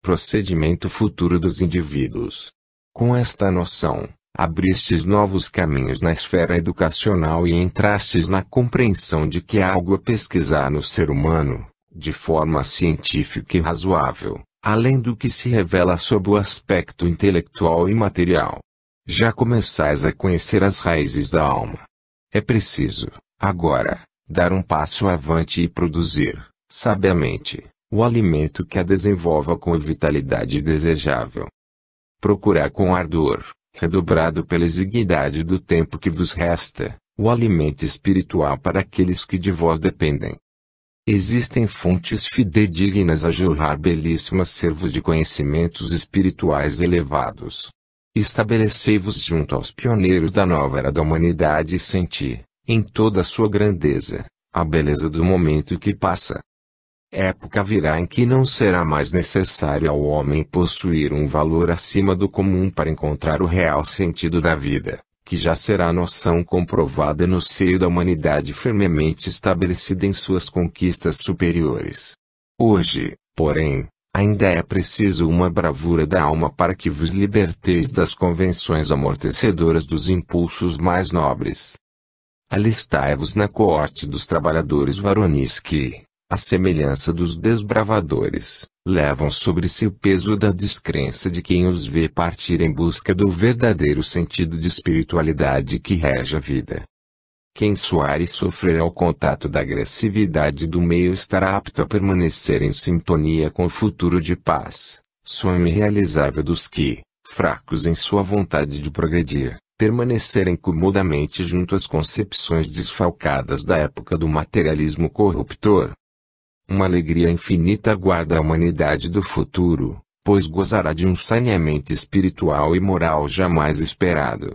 procedimento futuro dos indivíduos. Com esta noção, abristes novos caminhos na esfera educacional e entrastes na compreensão de que há algo a pesquisar no ser humano, de forma científica e razoável, além do que se revela sob o aspecto intelectual e material. Já começais a conhecer as raízes da alma. É preciso, agora, dar um passo avante e produzir, sabiamente, o alimento que a desenvolva com a vitalidade desejável. Procurar com ardor, redobrado pela exiguidade do tempo que vos resta, o alimento espiritual para aqueles que de vós dependem. Existem fontes fidedignas a jorrar belíssimos servos de conhecimentos espirituais elevados. Estabelecei-vos junto aos pioneiros da nova era da humanidade e senti, em toda a sua grandeza, a beleza do momento que passa. Época virá em que não será mais necessário ao homem possuir um valor acima do comum para encontrar o real sentido da vida, que já será noção comprovada no seio da humanidade firmemente estabelecida em suas conquistas superiores. Hoje, porém, ainda é preciso uma bravura da alma para que vos liberteis das convenções amortecedoras dos impulsos mais nobres. Alistai-vos na coorte dos trabalhadores varonis que, à semelhança dos desbravadores, levam sobre si o peso da descrença de quem os vê partir em busca do verdadeiro sentido de espiritualidade que rege a vida. Quem suar e sofrer ao contato da agressividade do meio estará apto a permanecer em sintonia com o futuro de paz, sonho irrealizável dos que, fracos em sua vontade de progredir, permanecerem comodamente junto às concepções desfalcadas da época do materialismo corruptor. Uma alegria infinita aguarda a humanidade do futuro, pois gozará de um saneamento espiritual e moral jamais esperado.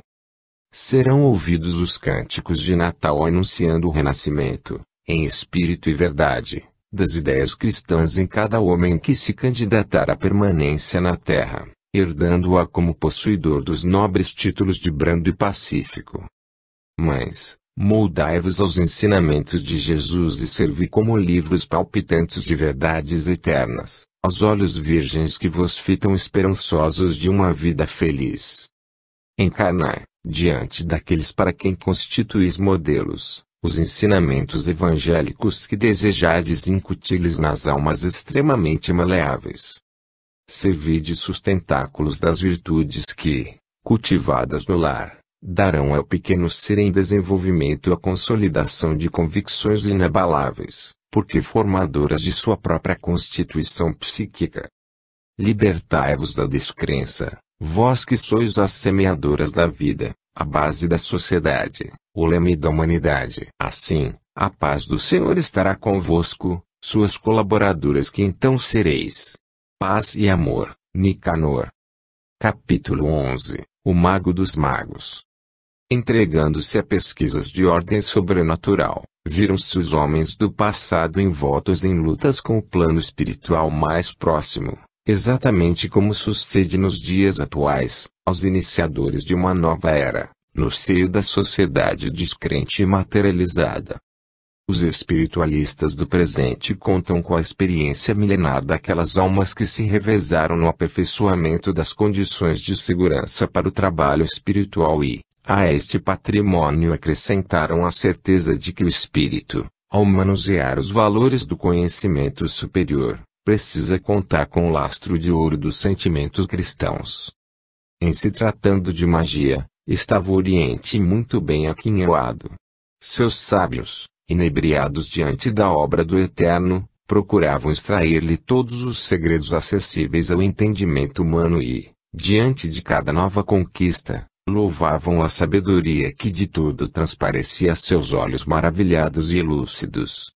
Serão ouvidos os cânticos de Natal anunciando o renascimento, em espírito e verdade, das ideias cristãs em cada homem que se candidatar à permanência na terra, herdando-a como possuidor dos nobres títulos de brando e pacífico. Mas, moldai-vos aos ensinamentos de Jesus e servi como livros palpitantes de verdades eternas, aos olhos virgens que vos fitam esperançosos de uma vida feliz. Encarnai, diante daqueles para quem constituís modelos, os ensinamentos evangélicos que desejardes incuti-lhes nas almas extremamente maleáveis. Servi de sustentáculos das virtudes que, cultivadas no lar, darão ao pequeno ser em desenvolvimento a consolidação de convicções inabaláveis, porque formadoras de sua própria constituição psíquica. Libertai-vos da descrença, vós que sois as semeadoras da vida, a base da sociedade, o leme da humanidade. Assim, a paz do Senhor estará convosco, suas colaboradoras que então sereis. Paz e amor, Nicanor. Capítulo 11, O Mago dos Magos. Entregando-se a pesquisas de ordem sobrenatural, viram-se os homens do passado envoltos em lutas com o plano espiritual mais próximo, exatamente como sucede nos dias atuais, aos iniciadores de uma nova era, no seio da sociedade descrente e materializada. Os espiritualistas do presente contam com a experiência milenar daquelas almas que se revezaram no aperfeiçoamento das condições de segurança para o trabalho espiritual e, a este patrimônio acrescentaram a certeza de que o espírito, ao manusear os valores do conhecimento superior, precisa contar com o lastro de ouro dos sentimentos cristãos. Em se tratando de magia, estava o Oriente muito bem aquinhoado. Seus sábios, inebriados diante da obra do Eterno, procuravam extrair-lhe todos os segredos acessíveis ao entendimento humano e, diante de cada nova conquista, louvavam a sabedoria que de tudo transparecia a seus olhos maravilhados e lúcidos.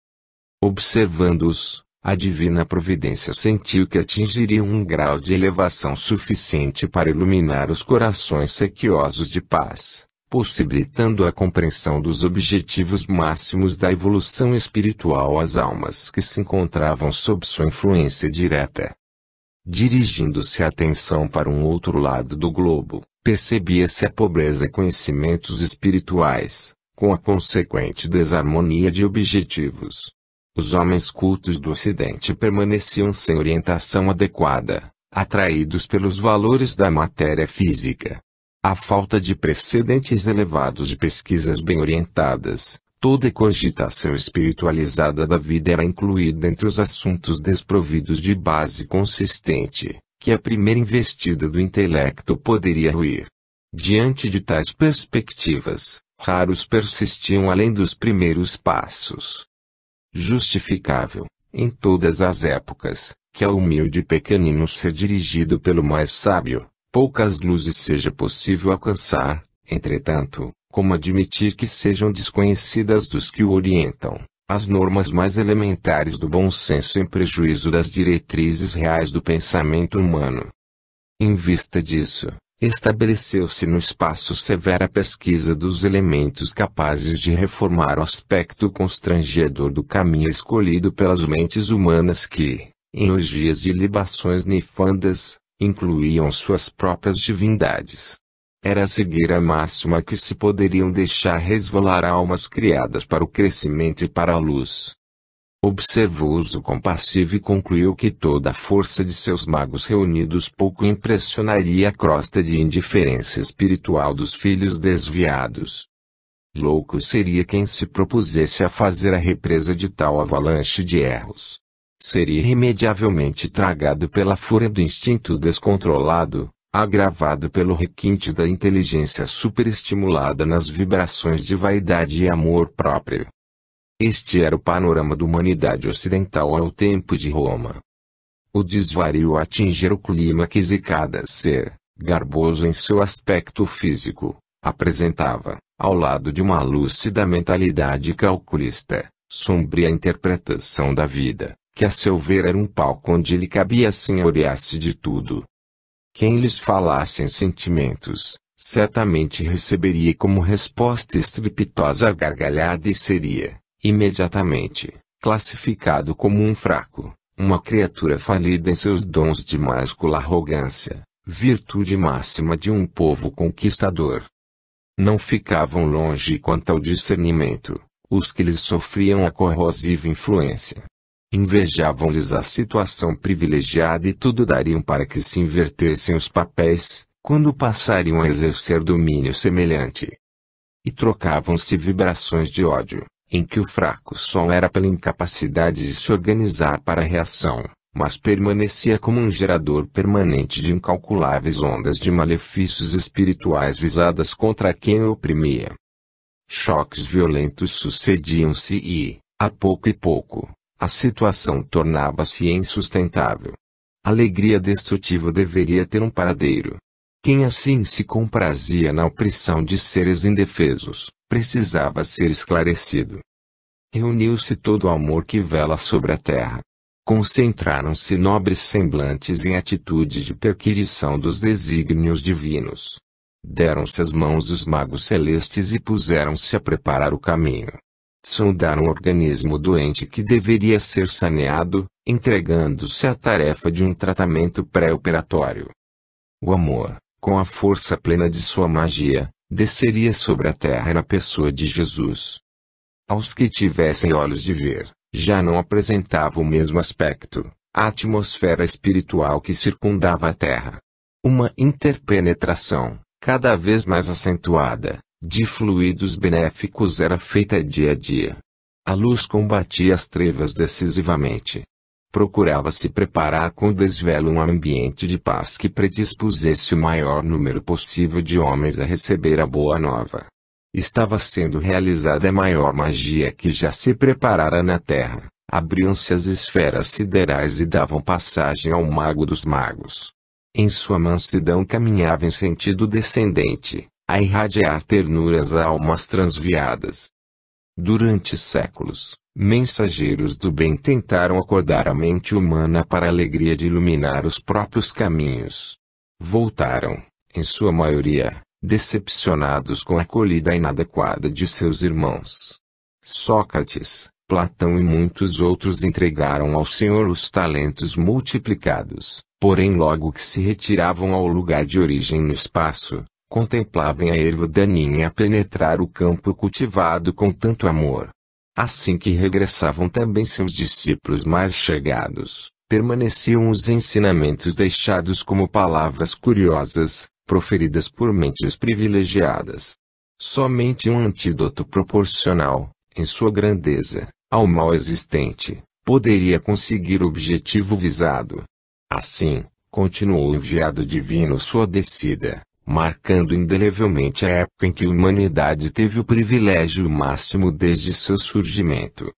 Observando-os, a divina providência sentiu que atingiriam um grau de elevação suficiente para iluminar os corações sequiosos de paz, possibilitando a compreensão dos objetivos máximos da evolução espiritual às almas que se encontravam sob sua influência direta. Dirigindo-se a atenção para um outro lado do globo, percebia-se a pobreza em conhecimentos espirituais, com a consequente desarmonia de objetivos. Os homens cultos do Ocidente permaneciam sem orientação adequada, atraídos pelos valores da matéria física. A falta de precedentes elevados de pesquisas bem orientadas, toda cogitação espiritualizada da vida era incluída entre os assuntos desprovidos de base consistente, que a primeira investida do intelecto poderia ruir. Diante de tais perspectivas, raros persistiam além dos primeiros passos. Justificável, em todas as épocas, que ao humilde pequenino ser dirigido pelo mais sábio, poucas luzes seja possível alcançar, entretanto, como admitir que sejam desconhecidas dos que o orientam, as normas mais elementares do bom senso em prejuízo das diretrizes reais do pensamento humano. Em vista disso, estabeleceu-se no espaço severa pesquisa dos elementos capazes de reformar o aspecto constrangedor do caminho escolhido pelas mentes humanas que, em orgias e libações nefandas, incluíam suas próprias divindades. Era a cegueira máxima que se poderiam deixar resvalar almas criadas para o crescimento e para a luz. Observou-os o compassivo e concluiu que toda a força de seus magos reunidos pouco impressionaria a crosta de indiferença espiritual dos filhos desviados. Louco seria quem se propusesse a fazer a represa de tal avalanche de erros. Seria irremediavelmente tragado pela fúria do instinto descontrolado, agravado pelo requinte da inteligência superestimulada nas vibrações de vaidade e amor próprio. Este era o panorama da humanidade ocidental ao tempo de Roma. O desvario atingira o clímax e cada ser, garboso em seu aspecto físico, apresentava, ao lado de uma lúcida mentalidade calculista, sombria interpretação da vida, que a seu ver era um palco onde lhe cabia senhorear-se de tudo. Quem lhes falasse em sentimentos, certamente receberia como resposta estrepitosa a gargalhada e seria, imediatamente, classificado como um fraco, uma criatura falida em seus dons de máscula arrogância, virtude máxima de um povo conquistador. Não ficavam longe quanto ao discernimento, os que lhes sofriam a corrosiva influência. Invejavam-lhes a situação privilegiada e tudo dariam para que se invertessem os papéis, quando passariam a exercer domínio semelhante. E trocavam-se vibrações de ódio, em que o fraco só era pela incapacidade de se organizar para a reação, mas permanecia como um gerador permanente de incalculáveis ondas de malefícios espirituais visadas contra quem o oprimia. Choques violentos sucediam-se e, a pouco e pouco, a situação tornava-se insustentável. A alegria destrutiva deveria ter um paradeiro. Quem assim se comprazia na opressão de seres indefesos, precisava ser esclarecido. Reuniu-se todo o amor que vela sobre a terra. Concentraram-se nobres semblantes em atitude de perquisição dos desígnios divinos. Deram-se as mãos os magos celestes e puseram-se a preparar o caminho. Sondaram o organismo doente que deveria ser saneado, entregando-se à tarefa de um tratamento pré-operatório. O amor, com a força plena de sua magia, desceria sobre a terra na pessoa de Jesus. Aos que tivessem olhos de ver, já não apresentava o mesmo aspecto, a atmosfera espiritual que circundava a terra. Uma interpenetração, cada vez mais acentuada, de fluidos benéficos era feita dia a dia. A luz combatia as trevas decisivamente. Procurava-se preparar com desvelo um ambiente de paz que predispusesse o maior número possível de homens a receber a boa nova. Estava sendo realizada a maior magia que já se preparara na Terra. Abriam-se as esferas siderais e davam passagem ao Mago dos Magos. Em sua mansidão caminhava em sentido descendente, a irradiar ternuras a almas transviadas. Durante séculos, mensageiros do bem tentaram acordar a mente humana para a alegria de iluminar os próprios caminhos. Voltaram, em sua maioria, decepcionados com a acolhida inadequada de seus irmãos. Sócrates, Platão e muitos outros entregaram ao Senhor os talentos multiplicados, porém logo que se retiravam ao lugar de origem no espaço, contemplavam a erva daninha a penetrar o campo cultivado com tanto amor. Assim que regressavam também seus discípulos mais chegados, Permaneciam os ensinamentos deixados como palavras curiosas, proferidas por mentes privilegiadas. Somente um antídoto proporcional, em sua grandeza, ao mal existente, poderia conseguir o objetivo visado. Assim, continuou o enviado divino sua descida, marcando indelevelmente a época em que a humanidade teve o privilégio máximo desde seu surgimento.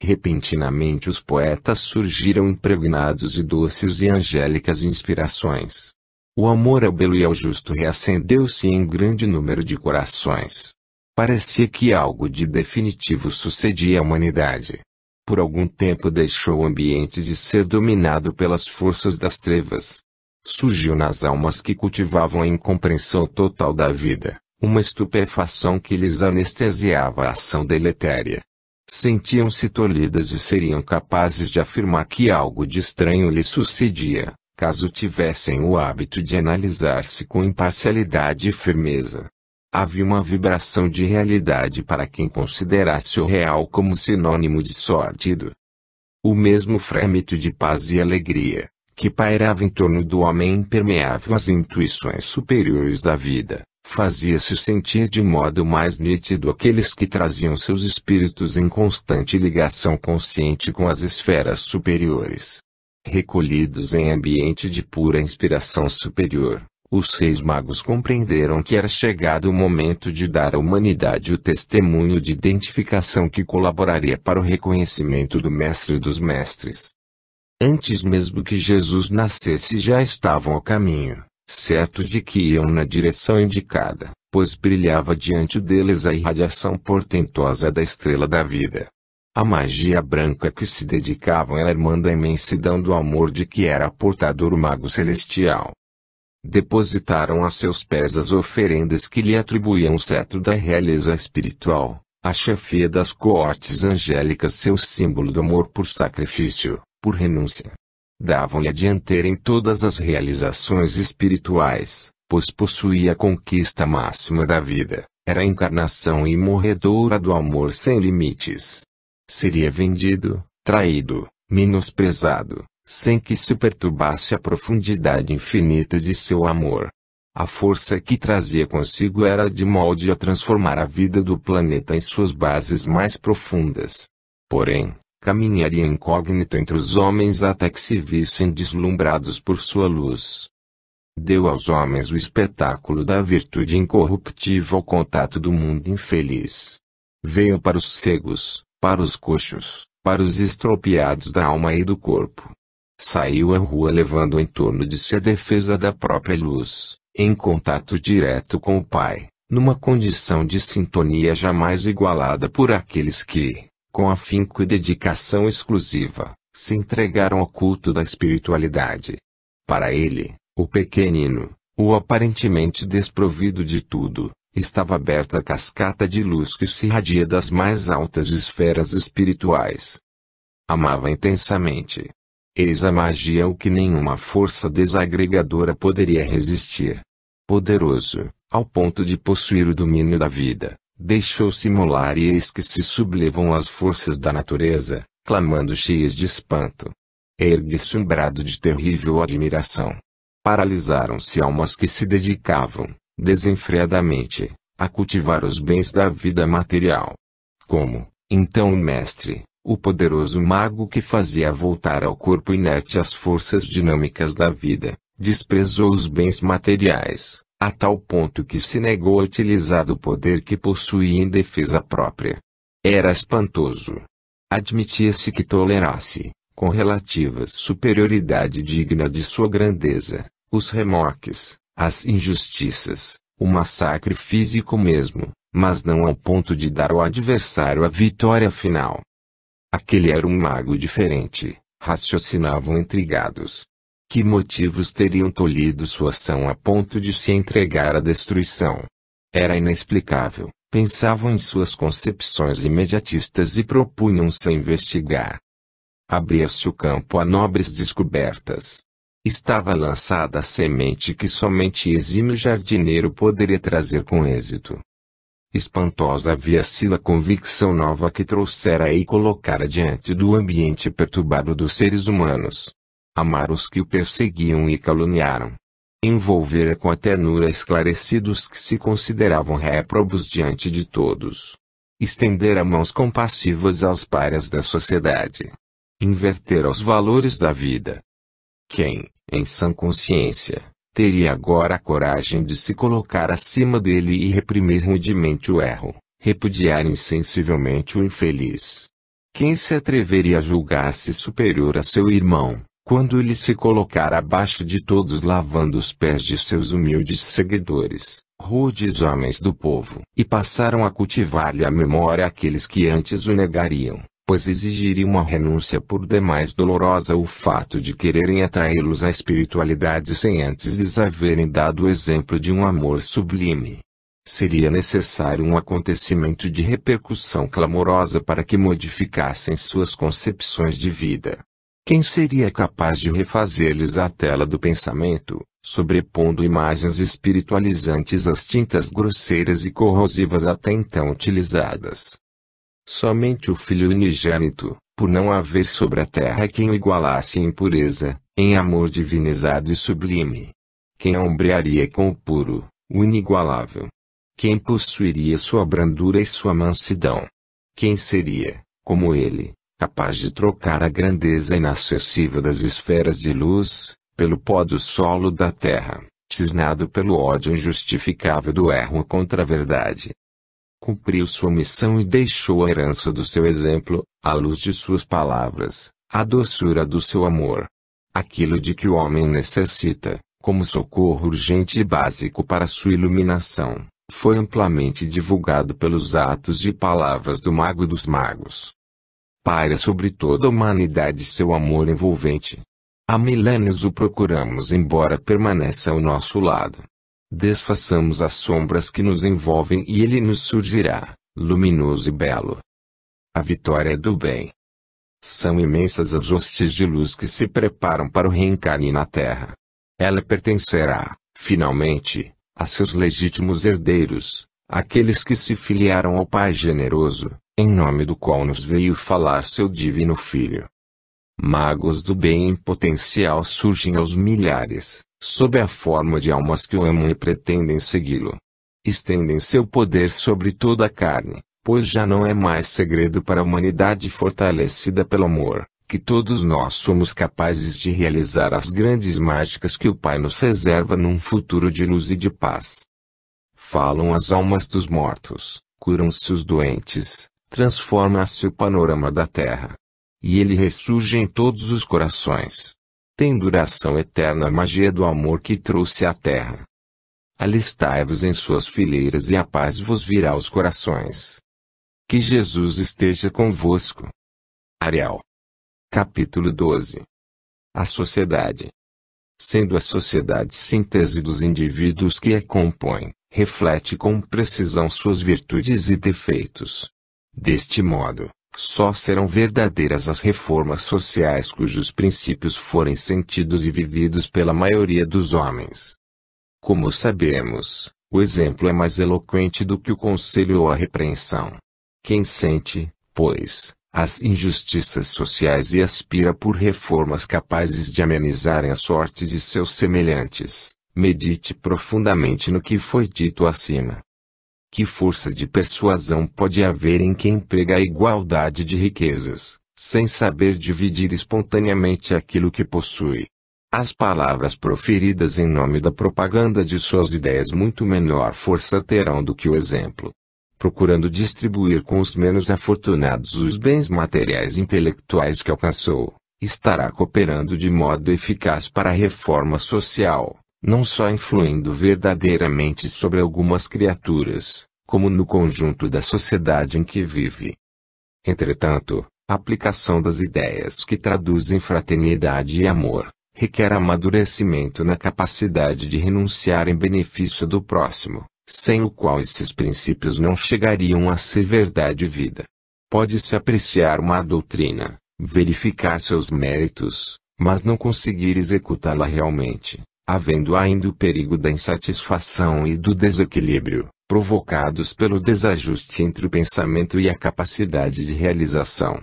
Repentinamente os poetas surgiram impregnados de doces e angélicas inspirações. O amor ao belo e ao justo reacendeu-se em grande número de corações. Parecia que algo de definitivo sucedia à humanidade. Por algum tempo deixou o ambiente de ser dominado pelas forças das trevas. Surgiu nas almas que cultivavam a incompreensão total da vida, uma estupefação que lhes anestesiava a ação deletéria. Sentiam-se tolhidas e seriam capazes de afirmar que algo de estranho lhes sucedia, caso tivessem o hábito de analisar-se com imparcialidade e firmeza. Havia uma vibração de realidade para quem considerasse o real como sinônimo de sórdido. O mesmo frêmito de paz e alegria, que pairava em torno do homem impermeável às intuições superiores da vida, fazia-se sentir de modo mais nítido aqueles que traziam seus espíritos em constante ligação consciente com as esferas superiores. Recolhidos em ambiente de pura inspiração superior, os reis magos compreenderam que era chegado o momento de dar à humanidade o testemunho de identificação que colaboraria para o reconhecimento do Mestre dos Mestres. Antes mesmo que Jesus nascesse já estavam a caminho, certos de que iam na direção indicada, pois brilhava diante deles a irradiação portentosa da estrela da vida. A magia branca que se dedicavam era irmã da imensidão do amor de que era portador o mago celestial. Depositaram a seus pés as oferendas que lhe atribuíam o cetro da realeza espiritual, a chefia das coortes angélicas seu símbolo do amor por sacrifício, por renúncia. Davam-lhe a dianteira em todas as realizações espirituais, pois possuía a conquista máxima da vida, era a encarnação imorredoura do amor sem limites. Seria vendido, traído, menosprezado, sem que se perturbasse a profundidade infinita de seu amor. A força que trazia consigo era de molde a transformar a vida do planeta em suas bases mais profundas. Porém, caminharia incógnito entre os homens até que se vissem deslumbrados por sua luz. Deu aos homens o espetáculo da virtude incorruptível ao contato do mundo infeliz. Veio para os cegos, para os coxos, para os estropiados da alma e do corpo. Saiu à rua levando em torno de si a defesa da própria luz, em contato direto com o Pai, numa condição de sintonia jamais igualada por aqueles que, com afinco e dedicação exclusiva, se entregaram ao culto da espiritualidade. Para ele, o pequenino, o aparentemente desprovido de tudo, estava aberta a cascata de luz que se irradia das mais altas esferas espirituais. Amava intensamente. Eis a magia o que nenhuma força desagregadora poderia resistir. Poderoso, ao ponto de possuir o domínio da vida, deixou-se molar e eis que se sublevam as forças da natureza, clamando cheias de espanto. Ergue-se um brado de terrível admiração. Paralisaram-se almas que se dedicavam, desenfreadamente, a cultivar os bens da vida material. Como, então o mestre, o poderoso mago que fazia voltar ao corpo inerte as forças dinâmicas da vida, desprezou os bens materiais, a tal ponto que se negou a utilizar o poder que possuía em defesa própria. Era espantoso. Admitia-se que tolerasse, com relativa superioridade digna de sua grandeza, os remorques, as injustiças, o massacre físico mesmo, mas não ao ponto de dar ao adversário a vitória final. Aquele era um mago diferente, raciocinavam intrigados. Que motivos teriam tolhido sua ação a ponto de se entregar à destruição? Era inexplicável, pensavam em suas concepções imediatistas e propunham-se a investigar. Abria-se o campo a nobres descobertas. Estava lançada a semente que somente exímio jardineiro poderia trazer com êxito. Espantosa havia-se-lhe a convicção nova que trouxera e colocara diante do ambiente perturbado dos seres humanos. Amar os que o perseguiam e caluniaram. Envolvera com a ternura esclarecidos que se consideravam réprobos diante de todos. Estendera mãos compassivas aos párias da sociedade. Invertera os valores da vida. Quem, em sã consciência, teria agora a coragem de se colocar acima dele e reprimir rudemente o erro, repudiar insensivelmente o infeliz? Quem se atreveria a julgar-se superior a seu irmão, quando ele se colocar abaixo de todos lavando os pés de seus humildes seguidores, rudes homens do povo? E passaram a cultivar-lhe a memória aqueles que antes o negariam, pois exigiria uma renúncia por demais dolorosa o fato de quererem atraí-los à espiritualidade sem antes lhes haverem dado o exemplo de um amor sublime. Seria necessário um acontecimento de repercussão clamorosa para que modificassem suas concepções de vida. Quem seria capaz de refazer-lhes a tela do pensamento, sobrepondo imagens espiritualizantes às tintas grosseiras e corrosivas até então utilizadas? Somente o Filho unigênito, por não haver sobre a terra quem o igualasse em pureza, em amor divinizado e sublime. Quem a ombrearia com o puro, o inigualável? Quem possuiria sua brandura e sua mansidão? Quem seria, como ele, capaz de trocar a grandeza inacessível das esferas de luz, pelo pó do solo da terra, cisnado pelo ódio injustificável do erro contra a verdade? Cumpriu sua missão e deixou a herança do seu exemplo, a luz de suas palavras, a doçura do seu amor. Aquilo de que o homem necessita, como socorro urgente e básico para sua iluminação, foi amplamente divulgado pelos atos e palavras do Mago dos Magos. Paira sobre toda a humanidade seu amor envolvente. Há milênios o procuramos embora permaneça ao nosso lado. Desfaçamos as sombras que nos envolvem e ele nos surgirá, luminoso e belo. A vitória é do bem. São imensas as hostes de luz que se preparam para o reencarne na Terra. Ela pertencerá, finalmente, a seus legítimos herdeiros, aqueles que se filiaram ao Pai generoso, em nome do qual nos veio falar seu divino Filho. Magos do bem em potencial surgem aos milhares, sob a forma de almas que o amam e pretendem segui-lo. Estendem seu poder sobre toda a carne, pois já não é mais segredo para a humanidade fortalecida pelo amor, que todos nós somos capazes de realizar as grandes mágicas que o Pai nos reserva num futuro de luz e de paz. Falam as almas dos mortos, curam-se os doentes, transforma-se o panorama da terra. E ele ressurge em todos os corações. Tem duração eterna a magia do amor que trouxe à terra. Alistai-vos em suas fileiras e a paz vos virá aos corações. Que Jesus esteja convosco. Ariel. Capítulo 12. A sociedade. Sendo a sociedade síntese dos indivíduos que a compõem, reflete com precisão suas virtudes e defeitos. Deste modo, só serão verdadeiras as reformas sociais cujos princípios forem sentidos e vividos pela maioria dos homens. Como sabemos, o exemplo é mais eloquente do que o conselho ou a repreensão. Quem sente, pois, as injustiças sociais e aspira por reformas capazes de amenizarem a sorte de seus semelhantes, medite profundamente no que foi dito acima. Que força de persuasão pode haver em quem prega a igualdade de riquezas, sem saber dividir espontaneamente aquilo que possui? As palavras proferidas em nome da propaganda de suas ideias muito menor força terão do que o exemplo. Procurando distribuir com os menos afortunados os bens materiais e intelectuais que alcançou, estará cooperando de modo eficaz para a reforma social, não só influindo verdadeiramente sobre algumas criaturas, como no conjunto da sociedade em que vive. Entretanto, a aplicação das ideias que traduzem fraternidade e amor, requer amadurecimento na capacidade de renunciar em benefício do próximo, sem o qual esses princípios não chegariam a ser verdade e vida. Pode-se apreciar uma doutrina, verificar seus méritos, mas não conseguir executá-la realmente, havendo ainda o perigo da insatisfação e do desequilíbrio, provocados pelo desajuste entre o pensamento e a capacidade de realização.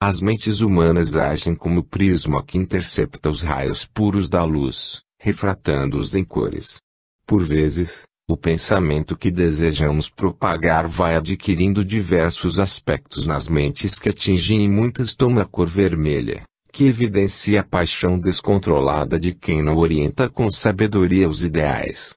As mentes humanas agem como prisma que intercepta os raios puros da luz, refratando-os em cores. Por vezes, o pensamento que desejamos propagar vai adquirindo diversos aspectos nas mentes que atingem e muitas toma a cor vermelha, que evidencia a paixão descontrolada de quem não orienta com sabedoria os ideais.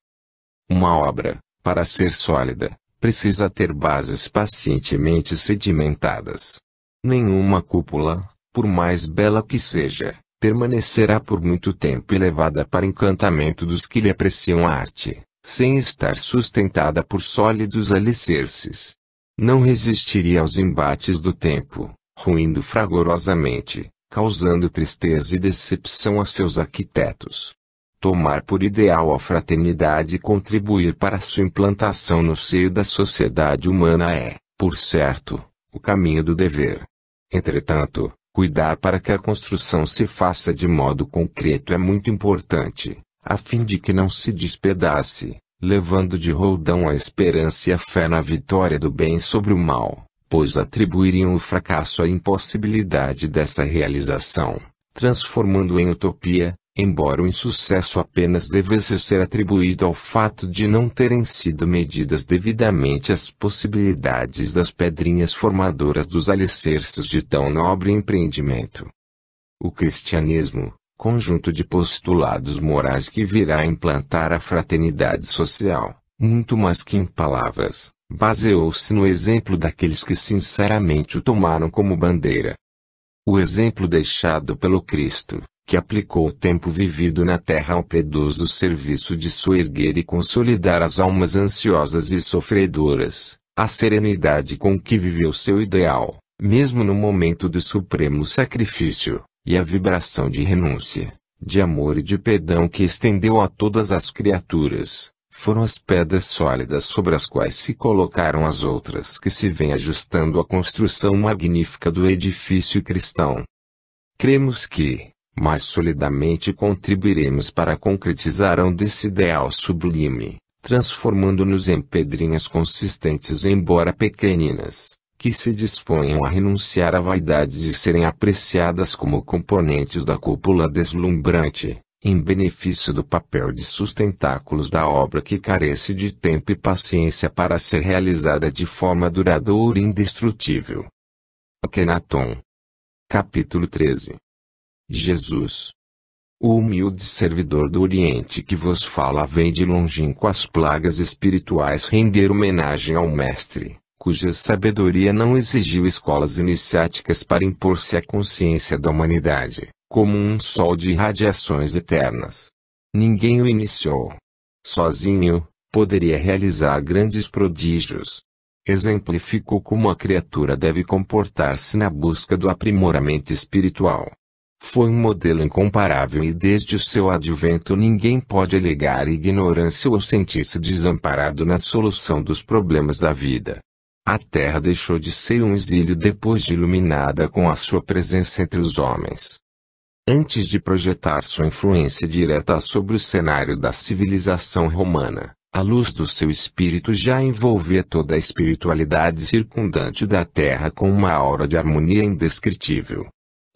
Uma obra, para ser sólida, precisa ter bases pacientemente sedimentadas. Nenhuma cúpula, por mais bela que seja, permanecerá por muito tempo elevada para encantamento dos que lhe apreciam a arte, sem estar sustentada por sólidos alicerces. Não resistiria aos embates do tempo, ruindo fragorosamente, causando tristeza e decepção a seus arquitetos. Tomar por ideal a fraternidade e contribuir para sua implantação no seio da sociedade humana é, por certo, o caminho do dever. Entretanto, cuidar para que a construção se faça de modo concreto é muito importante, a fim de que não se despedace, levando de roldão a esperança e a fé na vitória do bem sobre o mal, pois atribuiriam o fracasso à impossibilidade dessa realização, transformando em utopia, embora o insucesso apenas devesse ser atribuído ao fato de não terem sido medidas devidamente as possibilidades das pedrinhas formadoras dos alicerces de tão nobre empreendimento. O cristianismo, conjunto de postulados morais que virá implantar a fraternidade social, muito mais que em palavras, baseou-se no exemplo daqueles que sinceramente o tomaram como bandeira. O exemplo deixado pelo Cristo, que aplicou o tempo vivido na terra ao piedoso serviço de soerguer e consolidar as almas ansiosas e sofredoras, a serenidade com que viveu seu ideal, mesmo no momento do supremo sacrifício, e a vibração de renúncia, de amor e de perdão que estendeu a todas as criaturas, foram as pedras sólidas sobre as quais se colocaram as outras que se vêm ajustando à construção magnífica do edifício cristão. Cremos que, mais solidamente contribuiremos para a concretização desse ideal sublime, transformando-nos em pedrinhas consistentes embora pequeninas, que se disponham a renunciar à vaidade de serem apreciadas como componentes da cúpula deslumbrante, em benefício do papel de sustentáculos da obra que carece de tempo e paciência para ser realizada de forma duradoura e indestrutível. Akenaton. Capítulo 13. Jesus. O humilde servidor do Oriente que vos fala vem de longínquas plagas espirituais render homenagem ao Mestre, cuja sabedoria não exigiu escolas iniciáticas para impor-se à consciência da humanidade, como um sol de radiações eternas. Ninguém o iniciou. Sozinho, poderia realizar grandes prodígios. Exemplificou como a criatura deve comportar-se na busca do aprimoramento espiritual. Foi um modelo incomparável e desde o seu advento ninguém pode alegar ignorância ou sentir-se desamparado na solução dos problemas da vida. A Terra deixou de ser um exílio depois de iluminada com a sua presença entre os homens. Antes de projetar sua influência direta sobre o cenário da civilização romana, a luz do seu espírito já envolvia toda a espiritualidade circundante da Terra com uma aura de harmonia indescritível.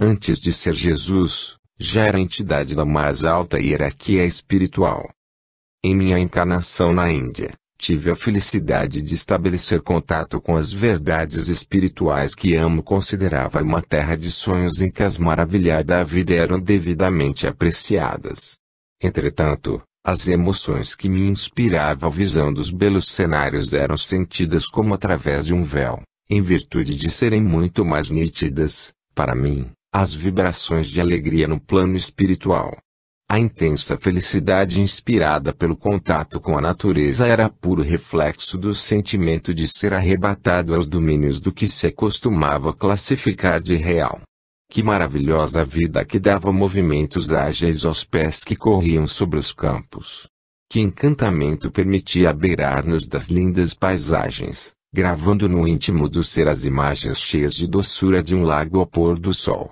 Antes de ser Jesus, já era entidade da mais alta hierarquia espiritual. Em minha encarnação na Índia, tive a felicidade de estabelecer contato com as verdades espirituais que amo. Considerava uma terra de sonhos em que as maravilhas da vida eram devidamente apreciadas. Entretanto, as emoções que me inspirava a visão dos belos cenários eram sentidas como através de um véu, em virtude de serem muito mais nítidas, para mim, as vibrações de alegria no plano espiritual. A intensa felicidade inspirada pelo contato com a natureza era puro reflexo do sentimento de ser arrebatado aos domínios do que se acostumava classificar de real. Que maravilhosa vida que dava movimentos ágeis aos pés que corriam sobre os campos. Que encantamento permitia beirar-nos das lindas paisagens, gravando no íntimo do ser as imagens cheias de doçura de um lago ao pôr do sol.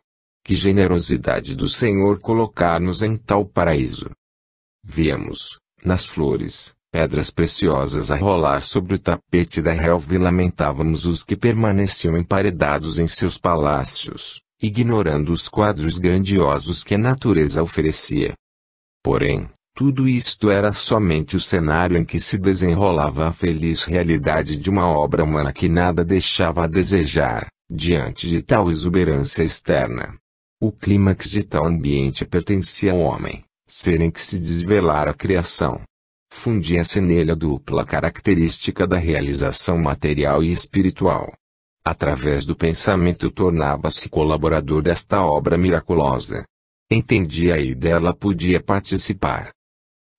Que generosidade do Senhor colocar-nos em tal paraíso. Víamos, nas flores, pedras preciosas a rolar sobre o tapete da relva, e lamentávamos os que permaneciam emparedados em seus palácios, ignorando os quadros grandiosos que a natureza oferecia. Porém, tudo isto era somente o cenário em que se desenrolava a feliz realidade de uma obra humana que nada deixava a desejar, diante de tal exuberância externa. O clímax de tal ambiente pertencia ao homem, ser em que se desvelara a criação. Fundia-se nele a dupla característica da realização material e espiritual. Através do pensamento tornava-se colaborador desta obra miraculosa. Entendia e dela podia participar.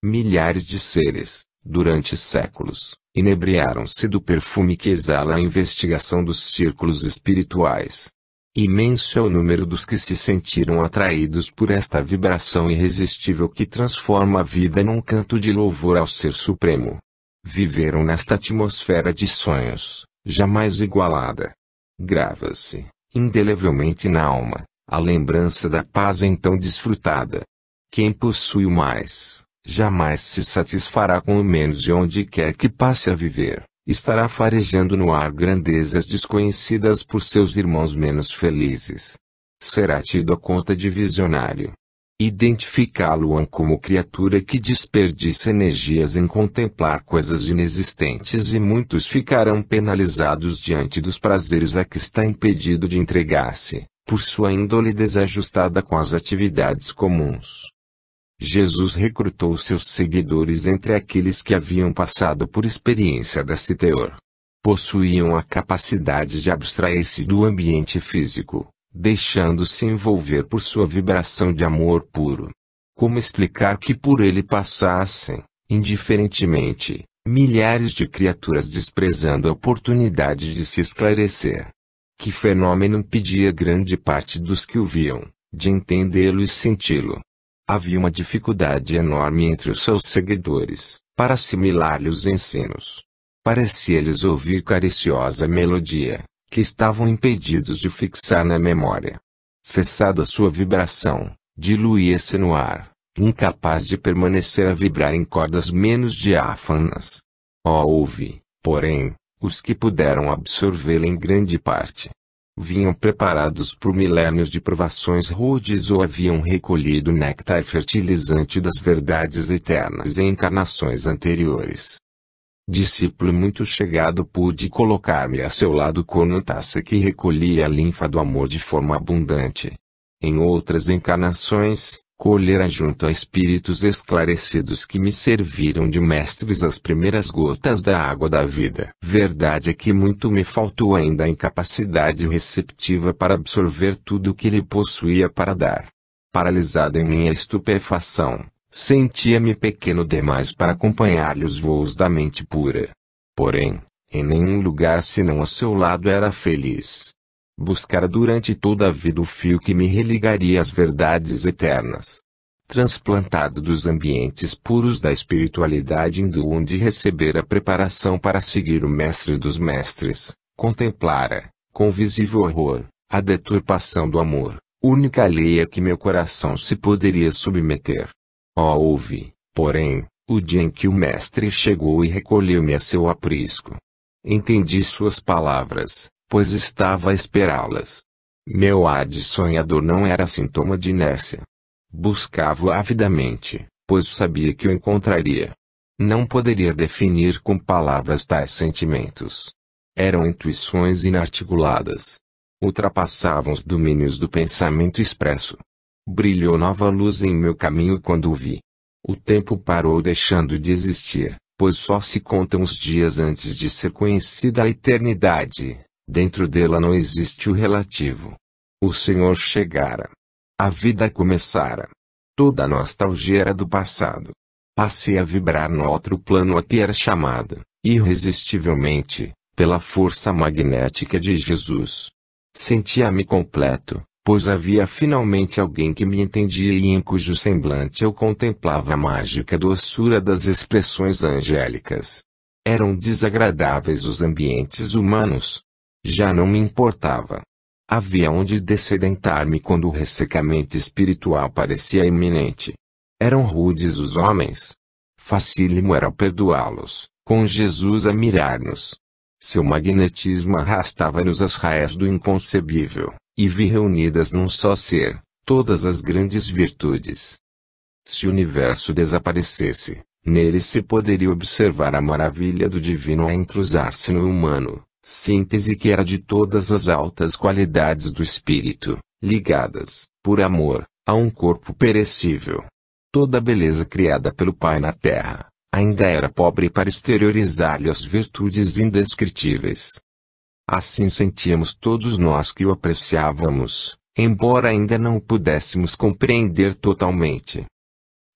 Milhares de seres, durante séculos, inebriaram-se do perfume que exala a investigação dos círculos espirituais. Imenso é o número dos que se sentiram atraídos por esta vibração irresistível que transforma a vida num canto de louvor ao Ser Supremo. Viveram nesta atmosfera de sonhos, jamais igualada. Grava-se, indelevelmente na alma, a lembrança da paz então desfrutada. Quem possui o mais, jamais se satisfará com o menos, e onde quer que passe a viver, estará farejando no ar grandezas desconhecidas por seus irmãos menos felizes. Será tido a conta de visionário. Identificá-lo-ão como criatura que desperdiça energias em contemplar coisas inexistentes, e muitos ficarão penalizados diante dos prazeres a que está impedido de entregar-se, por sua índole desajustada com as atividades comuns. Jesus recrutou seus seguidores entre aqueles que haviam passado por experiência desse teor. Possuíam a capacidade de abstrair-se do ambiente físico, deixando-se envolver por sua vibração de amor puro. Como explicar que por ele passassem, indiferentemente, milhares de criaturas desprezando a oportunidade de se esclarecer? Que fenômeno impedia grande parte dos que o viam, de entendê-lo e senti-lo? Havia uma dificuldade enorme entre os seus seguidores, para assimilar-lhe os ensinos. Parecia-lhes ouvir cariciosa melodia, que estavam impedidos de fixar na memória. Cessada sua vibração, diluía-se no ar, incapaz de permanecer a vibrar em cordas menos diáfanas. Houve, porém, os que puderam absorvê-la em grande parte. Vinham preparados por milénios de provações rudes, ou haviam recolhido o néctar fertilizante das verdades eternas em encarnações anteriores. Discípulo muito chegado, pude colocar-me a seu lado como uma taça que recolhia a linfa do amor de forma abundante. Em outras encarnações, colhera junto a espíritos esclarecidos que me serviram de mestres as primeiras gotas da água da vida. Verdade é que muito me faltou ainda a incapacidade receptiva para absorver tudo o que ele possuía para dar. Paralisado em minha estupefação, sentia-me pequeno demais para acompanhar-lhe os voos da mente pura. Porém, em nenhum lugar senão a seu lado era feliz. Buscara durante toda a vida o fio que me religaria às verdades eternas. Transplantado dos ambientes puros da espiritualidade hindu, onde recebera preparação para seguir o mestre dos mestres, contemplara, com visível horror, a deturpação do amor, única lei a que meu coração se poderia submeter. Houve, porém, o dia em que o mestre chegou e recolheu-me a seu aprisco. Entendi suas palavras, pois estava a esperá-las. Meu ar de sonhador não era sintoma de inércia. Buscava-o avidamente, pois sabia que o encontraria. Não poderia definir com palavras tais sentimentos. Eram intuições inarticuladas. Ultrapassavam os domínios do pensamento expresso. Brilhou nova luz em meu caminho quando o vi. O tempo parou deixando de existir, pois só se contam os dias antes de ser conhecida a eternidade. Dentro dela não existe o relativo. O Senhor chegara. A vida começara. Toda a nostalgia era do passado. Passei a vibrar no outro plano a que era chamada, irresistivelmente, pela força magnética de Jesus. Sentia-me completo, pois havia finalmente alguém que me entendia e em cujo semblante eu contemplava a mágica doçura das expressões angélicas. Eram desagradáveis os ambientes humanos. Já não me importava. Havia onde dessedentar-me quando o ressecamento espiritual parecia iminente. Eram rudes os homens. Facílimo era perdoá-los, com Jesus a mirar-nos. Seu magnetismo arrastava-nos às raias do inconcebível, e vi reunidas num só ser, todas as grandes virtudes. Se o universo desaparecesse, nele se poderia observar a maravilha do divino a entrosar-se no humano, síntese que era de todas as altas qualidades do espírito, ligadas, por amor, a um corpo perecível. Toda a beleza criada pelo Pai na terra, ainda era pobre para exteriorizar-lhe as virtudes indescritíveis. Assim sentíamos todos nós que o apreciávamos, embora ainda não o pudéssemos compreender totalmente.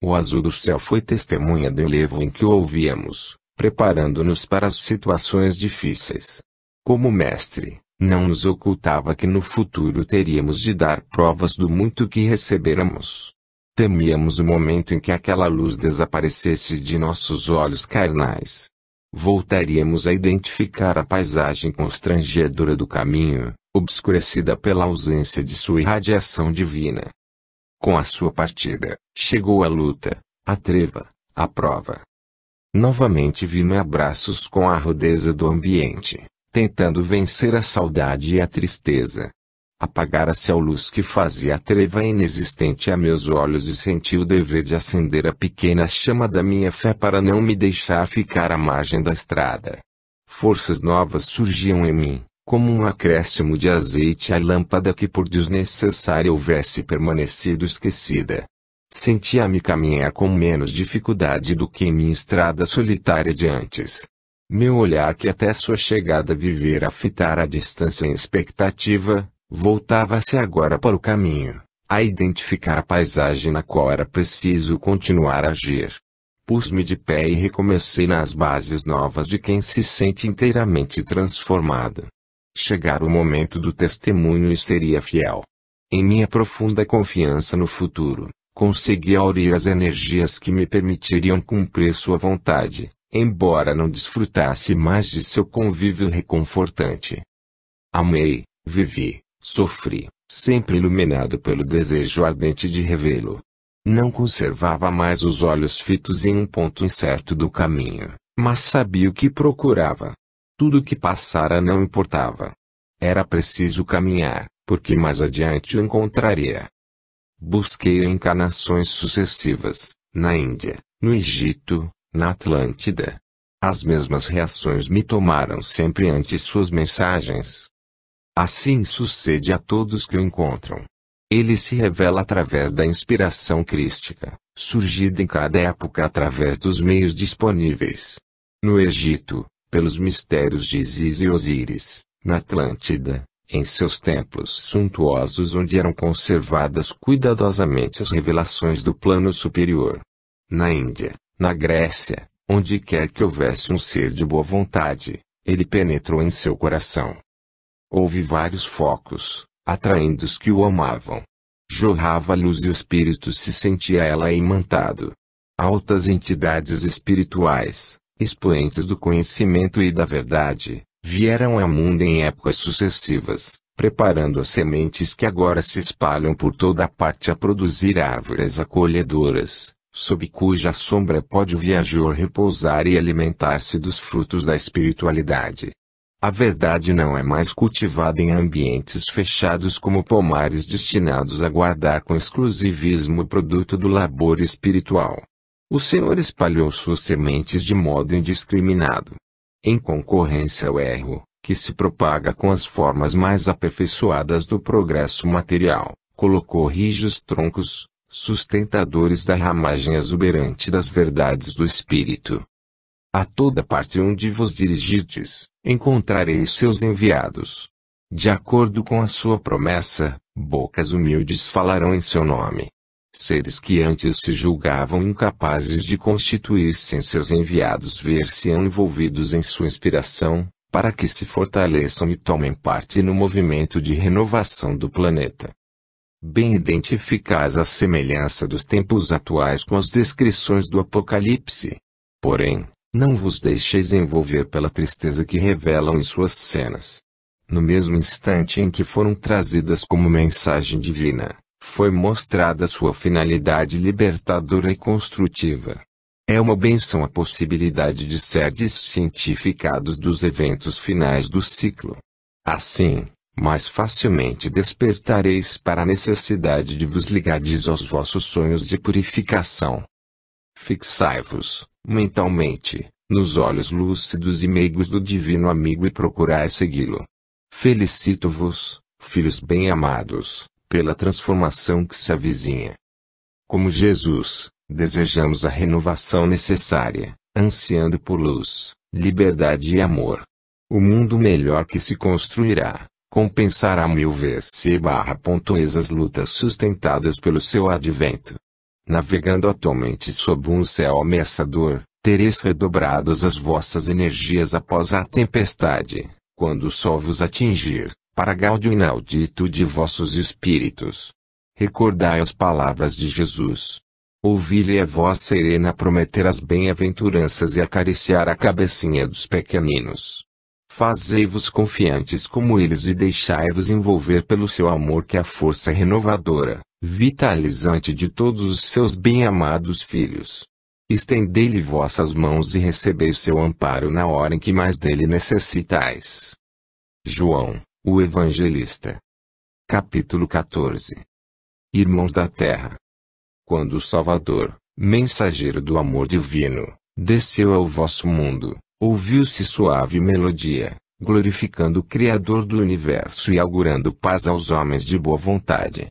O azul do céu foi testemunha do enlevo em que o ouvíamos, preparando-nos para as situações difíceis. Como mestre, não nos ocultava que no futuro teríamos de dar provas do muito que recebêramos. Temíamos o momento em que aquela luz desaparecesse de nossos olhos carnais. Voltaríamos a identificar a paisagem constrangedora do caminho, obscurecida pela ausência de sua irradiação divina. Com a sua partida, chegou a luta, a treva, a prova. Novamente vi-me a braços com a rudeza do ambiente, tentando vencer a saudade e a tristeza. Apagara-se a luz que fazia a treva inexistente a meus olhos e senti o dever de acender a pequena chama da minha fé para não me deixar ficar à margem da estrada. Forças novas surgiam em mim, como um acréscimo de azeite à lâmpada que por desnecessária houvesse permanecido esquecida. Sentia-me caminhar com menos dificuldade do que em minha estrada solitária de antes. Meu olhar que até sua chegada vivera a fitar a distância em expectativa, voltava-se agora para o caminho, a identificar a paisagem na qual era preciso continuar a agir. Pus-me de pé e recomecei nas bases novas de quem se sente inteiramente transformado. Chegara o momento do testemunho e seria fiel. Em minha profunda confiança no futuro, consegui aurir as energias que me permitiriam cumprir sua vontade, embora não desfrutasse mais de seu convívio reconfortante. Amei, vivi, sofri, sempre iluminado pelo desejo ardente de revê-lo. Não conservava mais os olhos fitos em um ponto incerto do caminho, mas sabia o que procurava. Tudo o que passara não importava. Era preciso caminhar, porque mais adiante o encontraria. Busquei encarnações sucessivas, na Índia, no Egito, na Atlântida. As mesmas reações me tomaram sempre ante suas mensagens. Assim sucede a todos que o encontram. Ele se revela através da inspiração crística, surgida em cada época através dos meios disponíveis. No Egito, pelos mistérios de Isis e Osíris, na Atlântida, em seus templos suntuosos onde eram conservadas cuidadosamente as revelações do plano superior. Na Índia, na Grécia, onde quer que houvesse um ser de boa vontade, ele penetrou em seu coração. Houve vários focos, atraindo os que o amavam. Jorrava luz e o espírito se sentia ela imantado. Altas entidades espirituais, expoentes do conhecimento e da verdade, vieram ao mundo em épocas sucessivas, preparando as sementes que agora se espalham por toda parte a produzir árvores acolhedoras, sob cuja sombra pode o viajor repousar e alimentar-se dos frutos da espiritualidade. A verdade não é mais cultivada em ambientes fechados como pomares destinados a guardar com exclusivismo o produto do labor espiritual. O Senhor espalhou suas sementes de modo indiscriminado. Em concorrência ao erro, que se propaga com as formas mais aperfeiçoadas do progresso material, colocou rijos troncos, sustentadores da ramagem exuberante das verdades do Espírito. A toda parte onde vos dirigirdes, encontrareis seus enviados. De acordo com a sua promessa, bocas humildes falarão em seu nome. Seres que antes se julgavam incapazes de constituir-se em seus enviados ver-se-ão envolvidos em sua inspiração, para que se fortaleçam e tomem parte no movimento de renovação do planeta. Bem identificais a semelhança dos tempos atuais com as descrições do Apocalipse. Porém, não vos deixeis envolver pela tristeza que revelam em suas cenas. No mesmo instante em que foram trazidas como mensagem divina, foi mostrada sua finalidade libertadora e construtiva. É uma bênção a possibilidade de ser cientificados dos eventos finais do ciclo. Assim, mais facilmente despertareis para a necessidade de vos ligardes aos vossos sonhos de purificação. Fixai-vos, mentalmente, nos olhos lúcidos e meigos do Divino Amigo e procurai segui-lo. Felicito-vos, filhos bem-amados, pela transformação que se avizinha. Como Jesus, desejamos a renovação necessária, ansiando por luz, liberdade e amor. O mundo melhor que se construirá, compensará 1000 vezes as lutas sustentadas pelo seu advento. Navegando atualmente sob um céu ameaçador, tereis redobradas as vossas energias após a tempestade, quando o sol vos atingir, para gáudio inaudito de vossos espíritos. Recordai as palavras de Jesus. Ouvi-lhe a voz serena prometer as bem-aventuranças e acariciar a cabecinha dos pequeninos. Fazei-vos confiantes como eles e deixai-vos envolver pelo seu amor, que é a força renovadora, vitalizante de todos os seus bem-amados filhos. Estendei-lhe vossas mãos e recebei seu amparo na hora em que mais dele necessitais. João, o Evangelista. Capítulo 14. Irmãos da Terra. Quando o Salvador, mensageiro do amor divino, desceu ao vosso mundo, ouviu-se suave melodia, glorificando o Criador do Universo e augurando paz aos homens de boa vontade.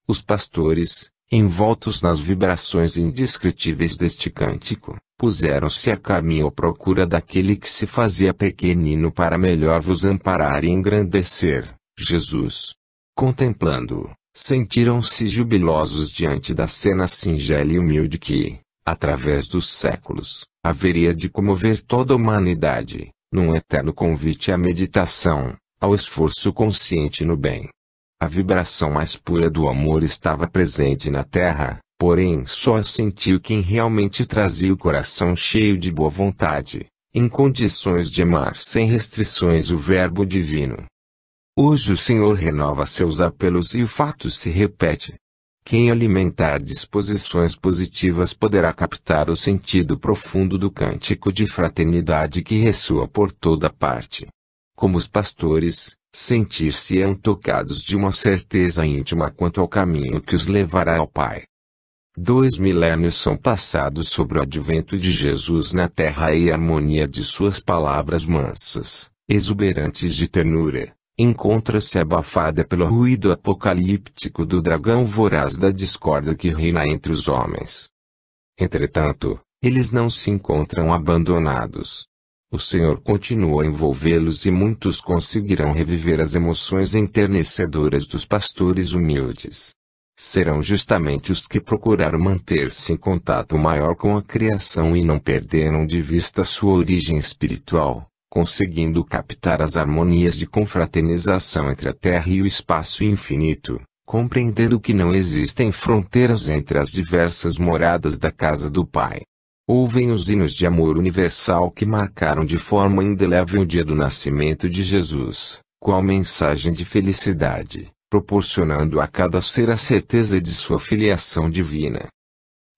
Os pastores, envoltos nas vibrações indescritíveis deste cântico, puseram-se a caminho à procura daquele que se fazia pequenino para melhor vos amparar e engrandecer, Jesus. Contemplando-o, sentiram-se jubilosos diante da cena singela e humilde que, através dos séculos, haveria de comover toda a humanidade, num eterno convite à meditação, ao esforço consciente no bem. A vibração mais pura do amor estava presente na terra, porém só a sentiu quem realmente trazia o coração cheio de boa vontade, em condições de amar sem restrições o Verbo Divino. Hoje o Senhor renova seus apelos e o fato se repete. Quem alimentar disposições positivas poderá captar o sentido profundo do cântico de fraternidade que ressoa por toda parte. Como os pastores, sentir-se-ão tocados de uma certeza íntima quanto ao caminho que os levará ao Pai. 2 milénios são passados sobre o advento de Jesus na terra e a harmonia de suas palavras mansas, exuberantes de ternura, encontra-se abafada pelo ruído apocalíptico do dragão voraz da discórdia que reina entre os homens. Entretanto, eles não se encontram abandonados. O Senhor continua a envolvê-los e muitos conseguirão reviver as emoções enternecedoras dos pastores humildes. Serão justamente os que procuraram manter-se em contato maior com a criação e não perderam de vista sua origem espiritual, conseguindo captar as harmonias de confraternização entre a terra e o espaço infinito, compreendendo que não existem fronteiras entre as diversas moradas da casa do Pai. Ouvem os hinos de amor universal que marcaram de forma indelével o dia do nascimento de Jesus, qual mensagem de felicidade, proporcionando a cada ser a certeza de sua filiação divina.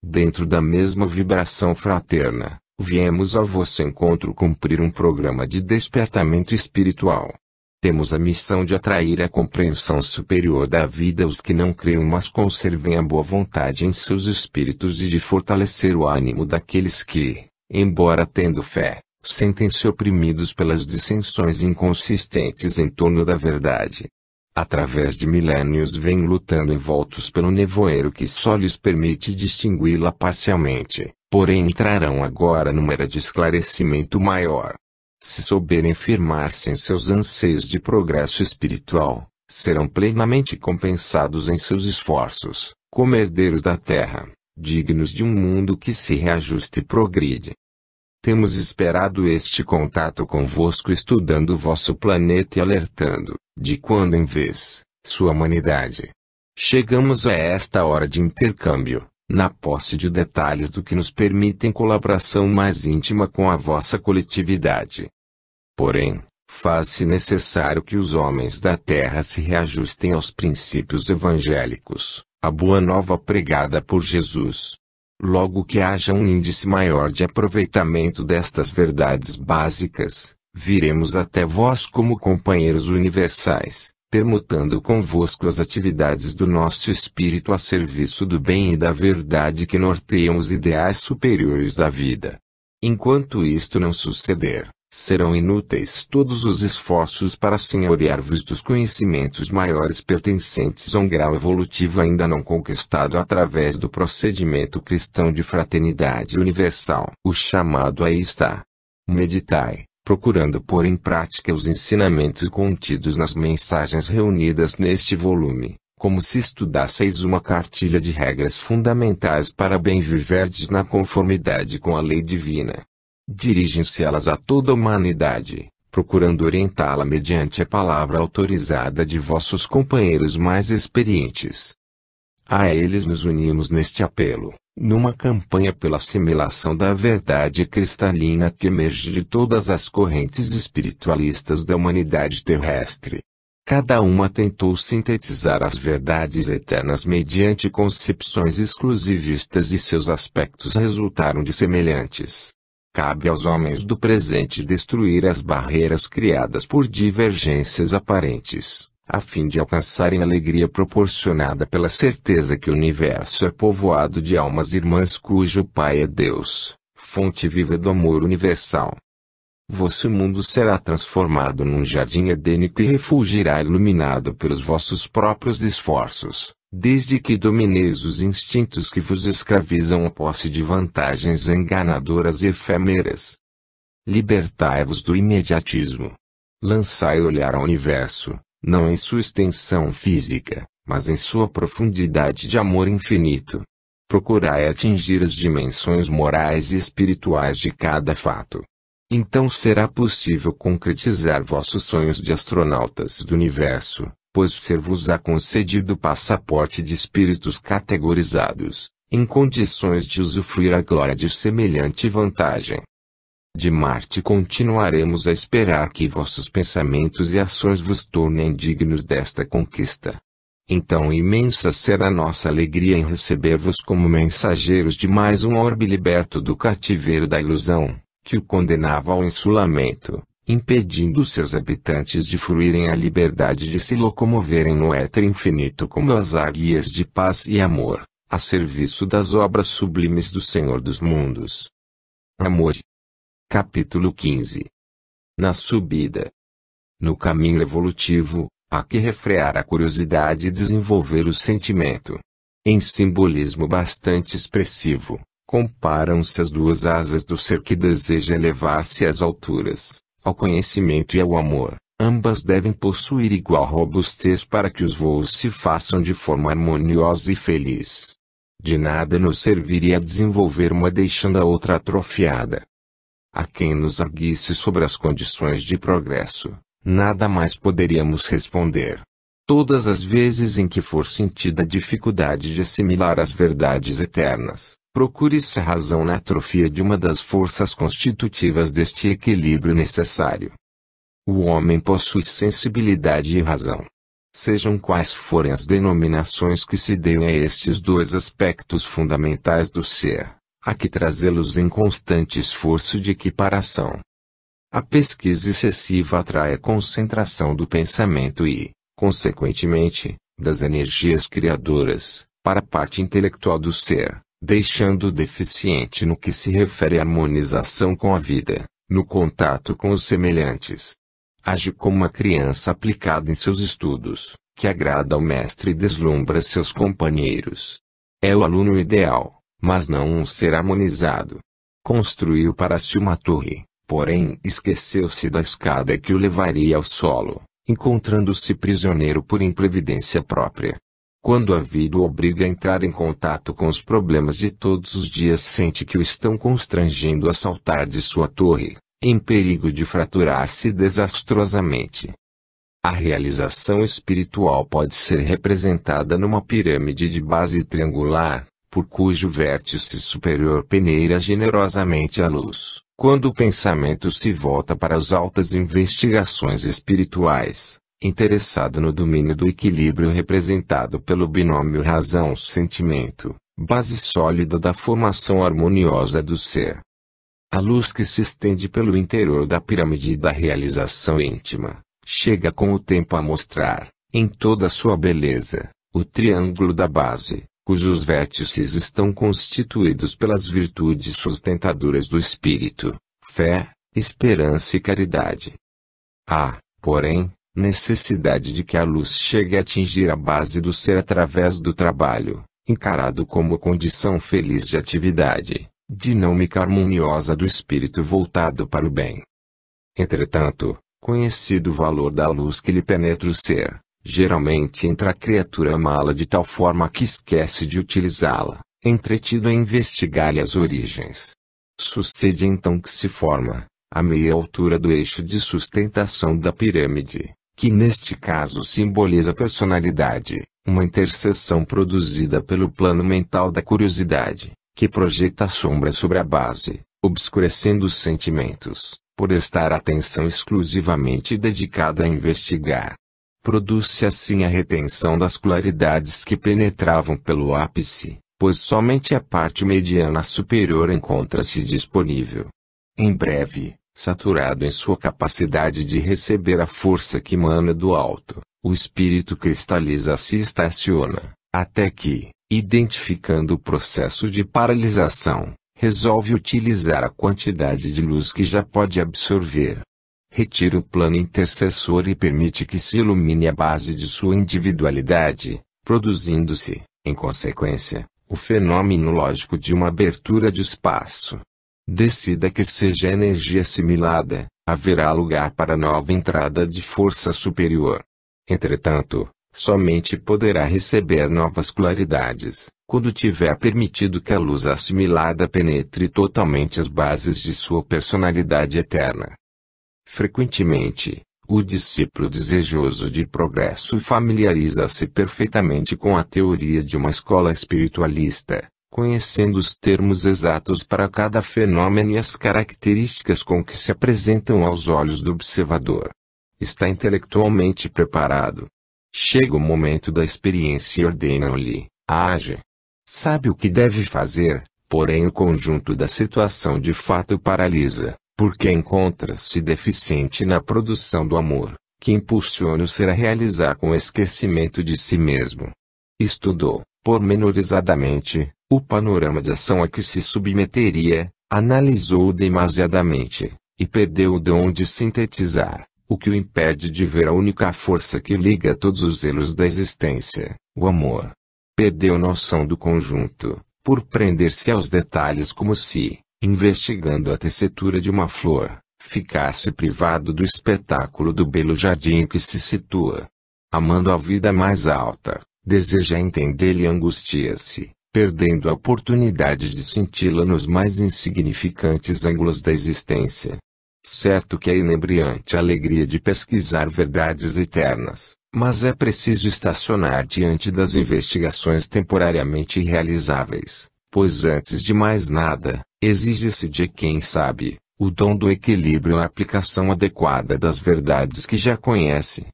Dentro da mesma vibração fraterna, viemos ao vosso encontro cumprir um programa de despertamento espiritual. Temos a missão de atrair a compreensão superior da vida aos que não creem, mas conservem a boa vontade em seus espíritos e de fortalecer o ânimo daqueles que, embora tendo fé, sentem-se oprimidos pelas dissensões inconsistentes em torno da verdade. Através de milênios vêm lutando envoltos pelo nevoeiro que só lhes permite distingui-la parcialmente, porém entrarão agora numa era de esclarecimento maior. Se souberem firmar-se em seus anseios de progresso espiritual, serão plenamente compensados em seus esforços, como herdeiros da terra, dignos de um mundo que se reajuste e progride. Temos esperado este contato convosco, estudando o vosso planeta e alertando, de quando em vez, sua humanidade. Chegamos a esta hora de intercâmbio, na posse de detalhes do que nos permitem colaboração mais íntima com a vossa coletividade. Porém, faz-se necessário que os homens da terra se reajustem aos princípios evangélicos, a boa nova pregada por Jesus. Logo que haja um índice maior de aproveitamento destas verdades básicas, viremos até vós como companheiros universais, permutando convosco as atividades do nosso espírito a serviço do bem e da verdade que norteiam os ideais superiores da vida. Enquanto isto não suceder, serão inúteis todos os esforços para senhorear-vos dos conhecimentos maiores pertencentes a um grau evolutivo ainda não conquistado através do procedimento cristão de fraternidade universal. O chamado aí está. Meditai, procurando pôr em prática os ensinamentos contidos nas mensagens reunidas neste volume, como se estudasseis uma cartilha de regras fundamentais para bem viverdes na conformidade com a lei divina. Dirigem-se elas a toda a humanidade, procurando orientá-la mediante a palavra autorizada de vossos companheiros mais experientes. A eles nos unimos neste apelo, numa campanha pela assimilação da verdade cristalina que emerge de todas as correntes espiritualistas da humanidade terrestre. Cada uma tentou sintetizar as verdades eternas mediante concepções exclusivistas e seus aspectos resultaram dissemelhantes. Cabe aos homens do presente destruir as barreiras criadas por divergências aparentes, a fim de alcançarem a alegria proporcionada pela certeza que o universo é povoado de almas irmãs cujo Pai é Deus, fonte viva do amor universal. Vosso mundo será transformado num jardim edênico e refulgirá iluminado pelos vossos próprios esforços, desde que domineis os instintos que vos escravizam a posse de vantagens enganadoras e efêmeras. Libertai-vos do imediatismo. Lançai olhar ao universo, não em sua extensão física, mas em sua profundidade de amor infinito. Procurai atingir as dimensões morais e espirituais de cada fato. Então será possível concretizar vossos sonhos de astronautas do universo, pois ser-vos-á concedido passaporte de espíritos categorizados, em condições de usufruir a glória de semelhante vantagem. De Marte continuaremos a esperar que vossos pensamentos e ações vos tornem dignos desta conquista. Então imensa será nossa alegria em receber-vos como mensageiros de mais um orbe liberto do cativeiro da ilusão, que o condenava ao insulamento, impedindo seus habitantes de fruírem a liberdade de se locomoverem no éter infinito como as águias de paz e amor, a serviço das obras sublimes do Senhor dos Mundos. Amor. Capítulo 15. Na subida. No caminho evolutivo, há que refrear a curiosidade e desenvolver o sentimento. Em simbolismo bastante expressivo, comparam-se as duas asas do ser que deseja elevar-se às alturas, ao conhecimento e ao amor. Ambas devem possuir igual robustez para que os voos se façam de forma harmoniosa e feliz. De nada nos serviria desenvolver uma deixando a outra atrofiada. A quem nos arguisse sobre as condições de progresso, nada mais poderíamos responder. Todas as vezes em que for sentida a dificuldade de assimilar as verdades eternas, procure-se a razão na atrofia de uma das forças constitutivas deste equilíbrio necessário. O homem possui sensibilidade e razão. Sejam quais forem as denominações que se deem a estes dois aspectos fundamentais do ser, há que trazê-los em constante esforço de equiparação. A pesquisa excessiva atrai a concentração do pensamento e, consequentemente, das energias criadoras, para a parte intelectual do ser, deixando-o deficiente no que se refere à harmonização com a vida, no contato com os semelhantes. Age como uma criança aplicada em seus estudos, que agrada ao mestre e deslumbra seus companheiros. É o aluno ideal, mas não um ser harmonizado. Construiu para si uma torre, porém esqueceu-se da escada que o levaria ao solo, encontrando-se prisioneiro por imprevidência própria. Quando a vida o obriga a entrar em contato com os problemas de todos os dias, sente que o estão constrangendo a saltar de sua torre, em perigo de fraturar-se desastrosamente. A realização espiritual pode ser representada numa pirâmide de base triangular, por cujo vértice superior peneira generosamente a luz. Quando o pensamento se volta para as altas investigações espirituais, interessado no domínio do equilíbrio representado pelo binômio razão-sentimento, base sólida da formação harmoniosa do ser. A luz que se estende pelo interior da pirâmide da realização íntima, chega com o tempo a mostrar, em toda sua beleza, o triângulo da base, cujos vértices estão constituídos pelas virtudes sustentadoras do espírito, fé, esperança e caridade. Há, porém, necessidade de que a luz chegue a atingir a base do ser através do trabalho, encarado como condição feliz de atividade, dinâmica harmoniosa do espírito voltado para o bem. Entretanto, conhecido o valor da luz que lhe penetra o ser, geralmente entra a criatura amá-la de tal forma que esquece de utilizá-la, entretido a investigar-lhe as origens. Sucede então que se forma, à meia altura do eixo de sustentação da pirâmide, que neste caso simboliza a personalidade, uma interseção produzida pelo plano mental da curiosidade, que projeta a sombra sobre a base, obscurecendo os sentimentos, por estar a atenção exclusivamente dedicada a investigar. Produz-se assim a retenção das claridades que penetravam pelo ápice, pois somente a parte mediana superior encontra-se disponível. Em breve, saturado em sua capacidade de receber a força que emana do alto, o espírito cristaliza-se e estaciona, até que, identificando o processo de paralisação, resolve utilizar a quantidade de luz que já pode absorver. Retira o plano intercessor e permite que se ilumine a base de sua individualidade, produzindo-se, em consequência, o fenômeno lógico de uma abertura de espaço. Decida que seja energia assimilada, haverá lugar para nova entrada de força superior. Entretanto, somente poderá receber novas claridades, quando tiver permitido que a luz assimilada penetre totalmente as bases de sua personalidade eterna. Frequentemente, o discípulo desejoso de progresso familiariza-se perfeitamente com a teoria de uma escola espiritualista, conhecendo os termos exatos para cada fenômeno e as características com que se apresentam aos olhos do observador. Está intelectualmente preparado. Chega o momento da experiência e ordenam-lhe, age. Sabe o que deve fazer, porém o conjunto da situação de fato o paralisa, porque encontra-se deficiente na produção do amor, que impulsiona o ser a realizar com esquecimento de si mesmo. Estudou, pormenorizadamente, o panorama de ação a que se submeteria, analisou-o demasiadamente, e perdeu o dom de sintetizar, o que o impede de ver a única força que liga todos os elos da existência, o amor. Perdeu noção do conjunto, por prender-se aos detalhes como se, investigando a tessitura de uma flor, ficasse privado do espetáculo do belo jardim em que se situa. Amando a vida mais alta, deseja entendê-la e angustia-se, perdendo a oportunidade de senti-la nos mais insignificantes ângulos da existência. Certo que é inebriante a alegria de pesquisar verdades eternas, mas é preciso estacionar diante das investigações temporariamente irrealizáveis, pois antes de mais nada, exige-se de quem sabe, o dom do equilíbrio e a aplicação adequada das verdades que já conhece.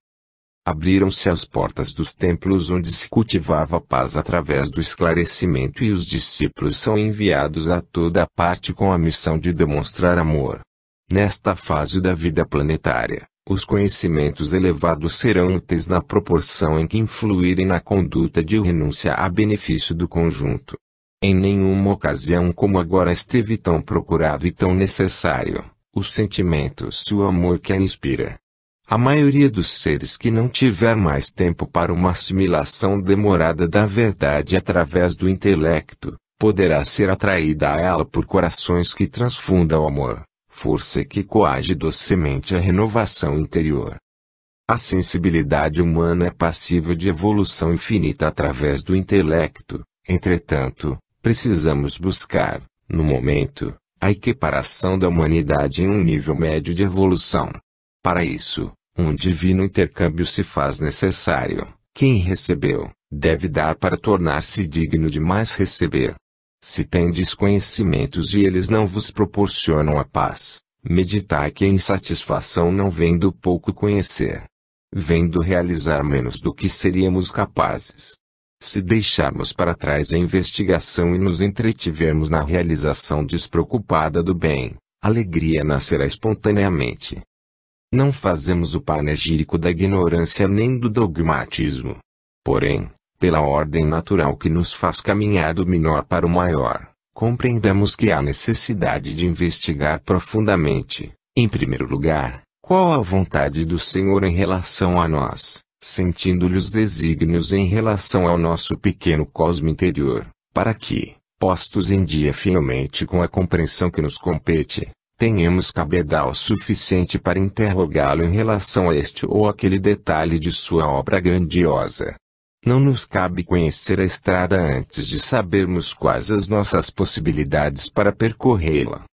Abriram-se as portas dos templos onde se cultivava a paz através do esclarecimento e os discípulos são enviados a toda parte com a missão de demonstrar amor. Nesta fase da vida planetária, os conhecimentos elevados serão úteis na proporção em que influírem na conduta de renúncia a benefício do conjunto. Em nenhuma ocasião como agora esteve tão procurado e tão necessário, os sentimentos e o amor que a inspira. A maioria dos seres que não tiver mais tempo para uma assimilação demorada da verdade através do intelecto, poderá ser atraída a ela por corações que transfundam o amor, força que coage docemente a renovação interior. A sensibilidade humana é passível de evolução infinita através do intelecto, entretanto, precisamos buscar, no momento, a equiparação da humanidade em um nível médio de evolução. Para isso, um divino intercâmbio se faz necessário. Quem recebeu, deve dar para tornar-se digno de mais receber. Se tendes conhecimentos e eles não vos proporcionam a paz, meditai que a insatisfação não vem do pouco conhecer. Vem do realizar menos do que seríamos capazes. Se deixarmos para trás a investigação e nos entretivermos na realização despreocupada do bem, a alegria nascerá espontaneamente. Não fazemos o panegírico da ignorância nem do dogmatismo. Porém, pela ordem natural que nos faz caminhar do menor para o maior, compreendamos que há necessidade de investigar profundamente, em primeiro lugar, qual a vontade do Senhor em relação a nós, sentindo-lhe os desígnios em relação ao nosso pequeno cosmo interior, para que, postos em dia fielmente com a compreensão que nos compete, tenhamos cabedal suficiente para interrogá-lo em relação a este ou aquele detalhe de sua obra grandiosa. Não nos cabe conhecer a estrada antes de sabermos quais as nossas possibilidades para percorrê-la.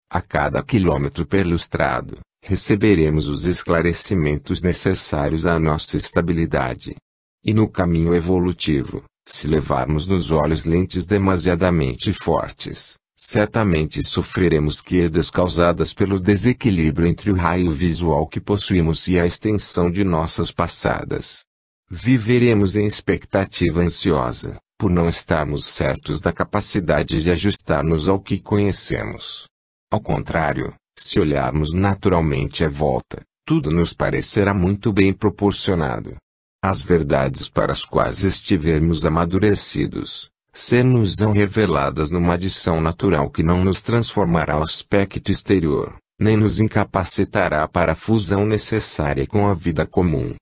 A cada quilômetro perlustrado, receberemos os esclarecimentos necessários à nossa estabilidade. E no caminho evolutivo, se levarmos nos olhos lentes demasiadamente fortes, certamente sofreremos quedas causadas pelo desequilíbrio entre o raio visual que possuímos e a extensão de nossas passadas. Viveremos em expectativa ansiosa, por não estarmos certos da capacidade de ajustar-nos ao que conhecemos. Ao contrário, se olharmos naturalmente à volta, tudo nos parecerá muito bem proporcionado. As verdades para as quais estivermos amadurecidos, ser-nos-ão reveladas numa adição natural que não nos transformará o aspecto exterior, nem nos incapacitará para a fusão necessária com a vida comum.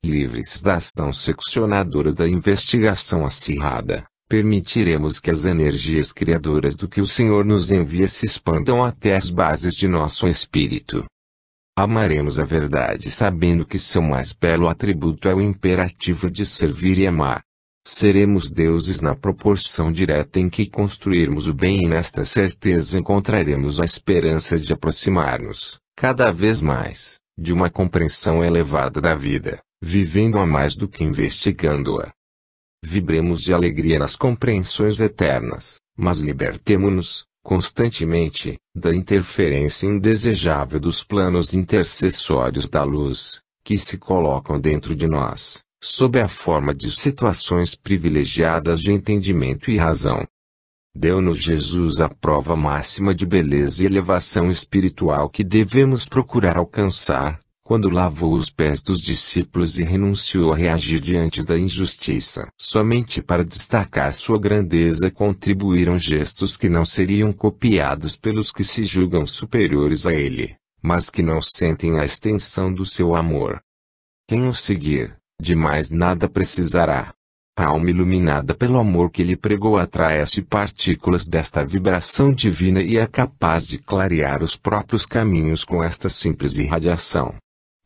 Livres da ação seccionadora da investigação acirrada, permitiremos que as energias criadoras do que o Senhor nos envia se expandam até as bases de nosso espírito. Amaremos a verdade sabendo que seu mais belo atributo é o imperativo de servir e amar. Seremos deuses na proporção direta em que construirmos o bem e nesta certeza encontraremos a esperança de aproximar-nos, cada vez mais, de uma compreensão elevada da vida, vivendo-a mais do que investigando-a. Vibremos de alegria nas compreensões eternas, mas libertemo-nos, constantemente, da interferência indesejável dos planos intercessórios da luz, que se colocam dentro de nós, sob a forma de situações privilegiadas de entendimento e razão. Deu-nos Jesus a prova máxima de beleza e elevação espiritual que devemos procurar alcançar, quando lavou os pés dos discípulos e renunciou a reagir diante da injustiça. Somente para destacar sua grandeza contribuíram gestos que não seriam copiados pelos que se julgam superiores a ele, mas que não sentem a extensão do seu amor. Quem o seguir, de mais nada precisará. A alma iluminada pelo amor que lhe pregou atrai-se partículas desta vibração divina e é capaz de clarear os próprios caminhos com esta simples irradiação.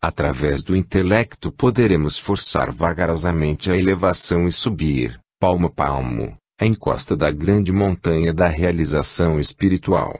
Através do intelecto poderemos forçar vagarosamente a elevação e subir, palmo a palmo, a encosta da grande montanha da realização espiritual.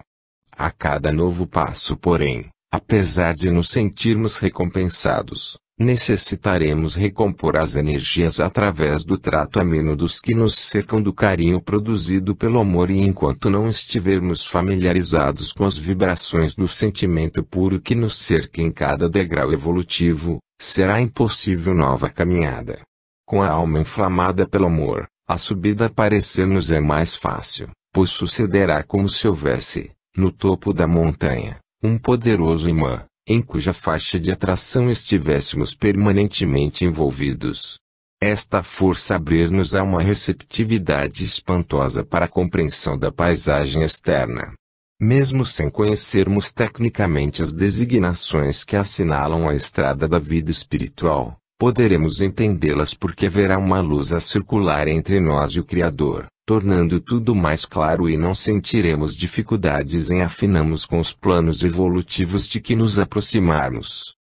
A cada novo passo, porém, apesar de nos sentirmos recompensados, necessitaremos recompor as energias através do trato ameno dos que nos cercam, do carinho produzido pelo amor, e enquanto não estivermos familiarizados com as vibrações do sentimento puro que nos cerca em cada degrau evolutivo, será impossível nova caminhada. Com a alma inflamada pelo amor, a subida a parecer-nos é mais fácil, pois sucederá como se houvesse, no topo da montanha, um poderoso imã, em cuja faixa de atração estivéssemos permanentemente envolvidos. Esta força abrir-nos a uma receptividade espantosa para a compreensão da paisagem externa. Mesmo sem conhecermos tecnicamente as designações que assinalam a estrada da vida espiritual, poderemos entendê-las porque haverá uma luz a circular entre nós e o Criador, tornando tudo mais claro, e não sentiremos dificuldades em afinarmos com os planos evolutivos de que nos aproximarmos.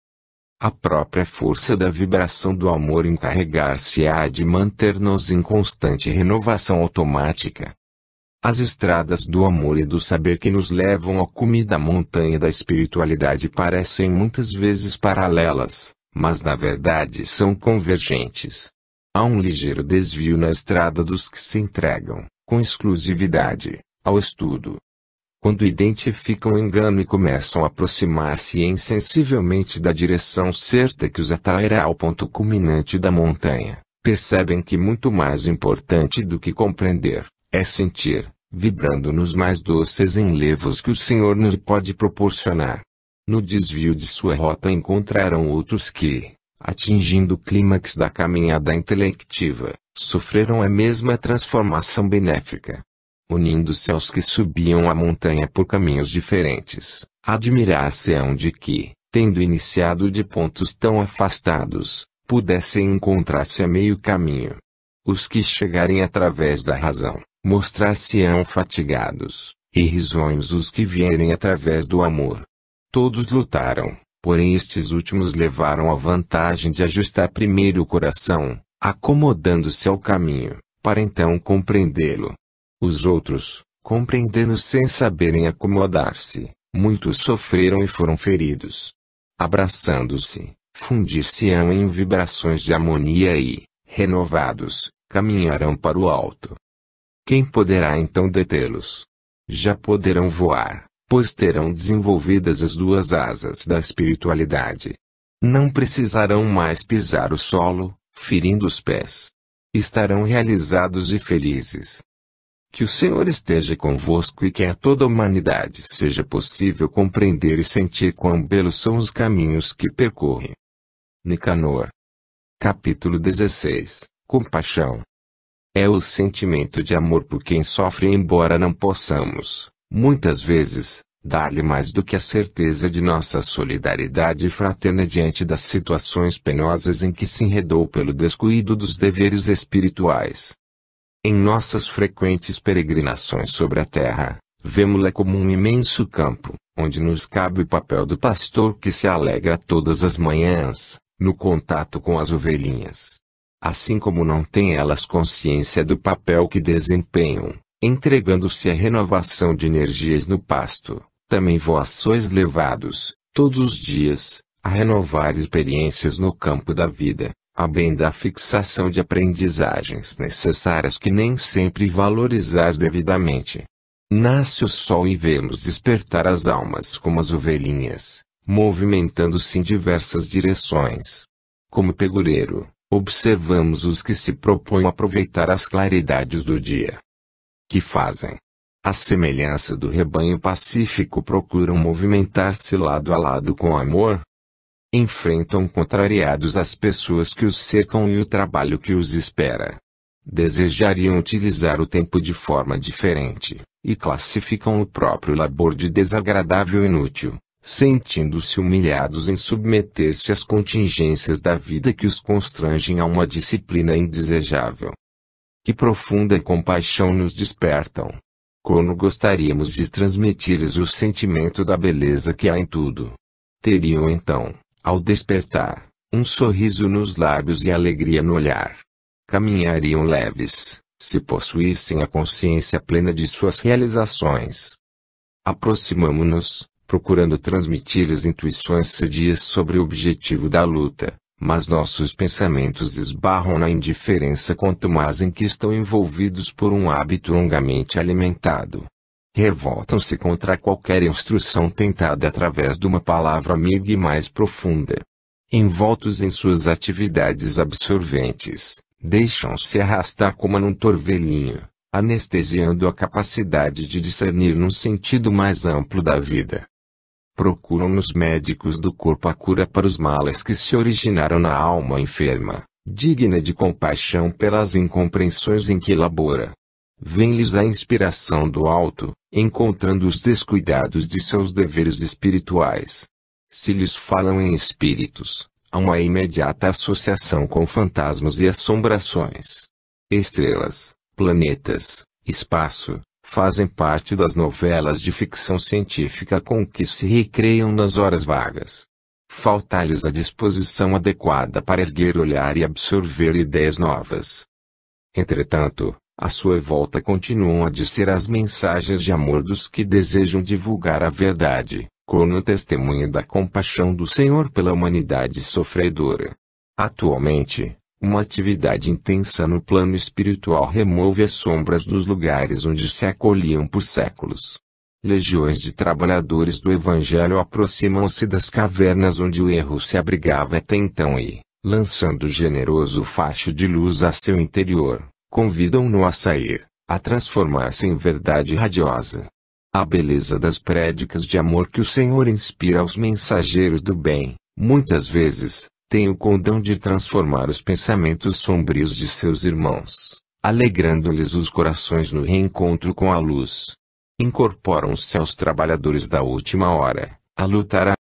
A própria força da vibração do amor encarregar-se-á de manter-nos em constante renovação automática. As estradas do amor e do saber que nos levam ao cume da montanha da espiritualidade parecem muitas vezes paralelas, mas na verdade são convergentes. Há um ligeiro desvio na estrada dos que se entregam, com exclusividade, ao estudo. Quando identificam o engano e começam a aproximar-se insensivelmente da direção certa que os atrairá ao ponto culminante da montanha, percebem que muito mais importante do que compreender, é sentir, vibrando nos mais doces enlevos que o Senhor nos pode proporcionar. No desvio de sua rota encontraram outros que, atingindo o clímax da caminhada intelectiva, sofreram a mesma transformação benéfica. Unindo-se aos que subiam a montanha por caminhos diferentes, admirar-se-ão de que, tendo iniciado de pontos tão afastados, pudessem encontrar-se a meio caminho. Os que chegarem através da razão, mostrar-se-ão fatigados, e risonhos os que vierem através do amor. Todos lutaram, porém estes últimos levaram a vantagem de ajustar primeiro o coração, acomodando-se ao caminho, para então compreendê-lo. Os outros, compreendendo sem saberem acomodar-se, muitos sofreram e foram feridos. Abraçando-se, fundir-se-ão em vibrações de harmonia e, renovados, caminharão para o alto. Quem poderá então detê-los? Já poderão voar, pois terão desenvolvidas as duas asas da espiritualidade. Não precisarão mais pisar o solo, ferindo os pés. Estarão realizados e felizes. Que o Senhor esteja convosco e que a toda a humanidade seja possível compreender e sentir quão belos são os caminhos que percorre. Nicanor. Capítulo 16. Compaixão. É o sentimento de amor por quem sofre, embora não possamos, muitas vezes, dar-lhe mais do que a certeza de nossa solidariedade fraterna diante das situações penosas em que se enredou pelo descuido dos deveres espirituais. Em nossas frequentes peregrinações sobre a terra, vemo-la como um imenso campo, onde nos cabe o papel do pastor que se alegra todas as manhãs, no contato com as ovelhinhas. Assim como não têm elas consciência do papel que desempenham, entregando-se à renovação de energias no pasto, também vós sois levados, todos os dias, a renovar experiências no campo da vida, a bem da fixação de aprendizagens necessárias que nem sempre valorizais devidamente. Nasce o sol e vemos despertar as almas como as ovelhinhas, movimentando-se em diversas direções. Como pegureiro, observamos os que se propõem a aproveitar as claridades do dia. Que fazem? À semelhança do rebanho pacífico, procuram movimentar-se lado a lado com amor. Enfrentam contrariados as pessoas que os cercam e o trabalho que os espera. Desejariam utilizar o tempo de forma diferente, e classificam o próprio labor de desagradável e inútil, sentindo-se humilhados em submeter-se às contingências da vida que os constrangem a uma disciplina indesejável. Que profunda compaixão nos despertam! Como gostaríamos de transmitir-lhes o sentimento da beleza que há em tudo. Teriam então, ao despertar, um sorriso nos lábios e alegria no olhar. Caminhariam leves, se possuíssem a consciência plena de suas realizações. Aproximamo-nos, procurando transmitir-lhes intuições sadias sobre o objetivo da luta, mas nossos pensamentos esbarram na indiferença contumaz em que estão envolvidos por um hábito longamente alimentado. Revoltam-se contra qualquer instrução tentada através de uma palavra amiga e mais profunda. Envoltos em suas atividades absorventes, deixam-se arrastar como num torvelinho, anestesiando a capacidade de discernir num sentido mais amplo da vida. Procuram nos médicos do corpo a cura para os males que se originaram na alma enferma, digna de compaixão pelas incompreensões em que labora. Vem-lhes a inspiração do alto, encontrando os descuidados de seus deveres espirituais. Se lhes falam em espíritos, há uma imediata associação com fantasmas e assombrações. Estrelas, planetas, espaço, fazem parte das novelas de ficção científica com que se recreiam nas horas vagas. Falta-lhes a disposição adequada para erguer o olhar e absorver ideias novas. Entretanto, à sua volta continuam a disser as mensagens de amor dos que desejam divulgar a verdade, como testemunho da compaixão do Senhor pela humanidade sofredora. Atualmente, uma atividade intensa no plano espiritual remove as sombras dos lugares onde se acolhiam por séculos. Legiões de trabalhadores do Evangelho aproximam-se das cavernas onde o erro se abrigava até então e, lançando generoso facho de luz a seu interior, convidam-no a sair, a transformar-se em verdade radiosa. A beleza das prédicas de amor que o Senhor inspira aos mensageiros do bem, muitas vezes, tem o condão de transformar os pensamentos sombrios de seus irmãos, alegrando-lhes os corações no reencontro com a luz. Incorporam-se aos trabalhadores da última hora, a lutar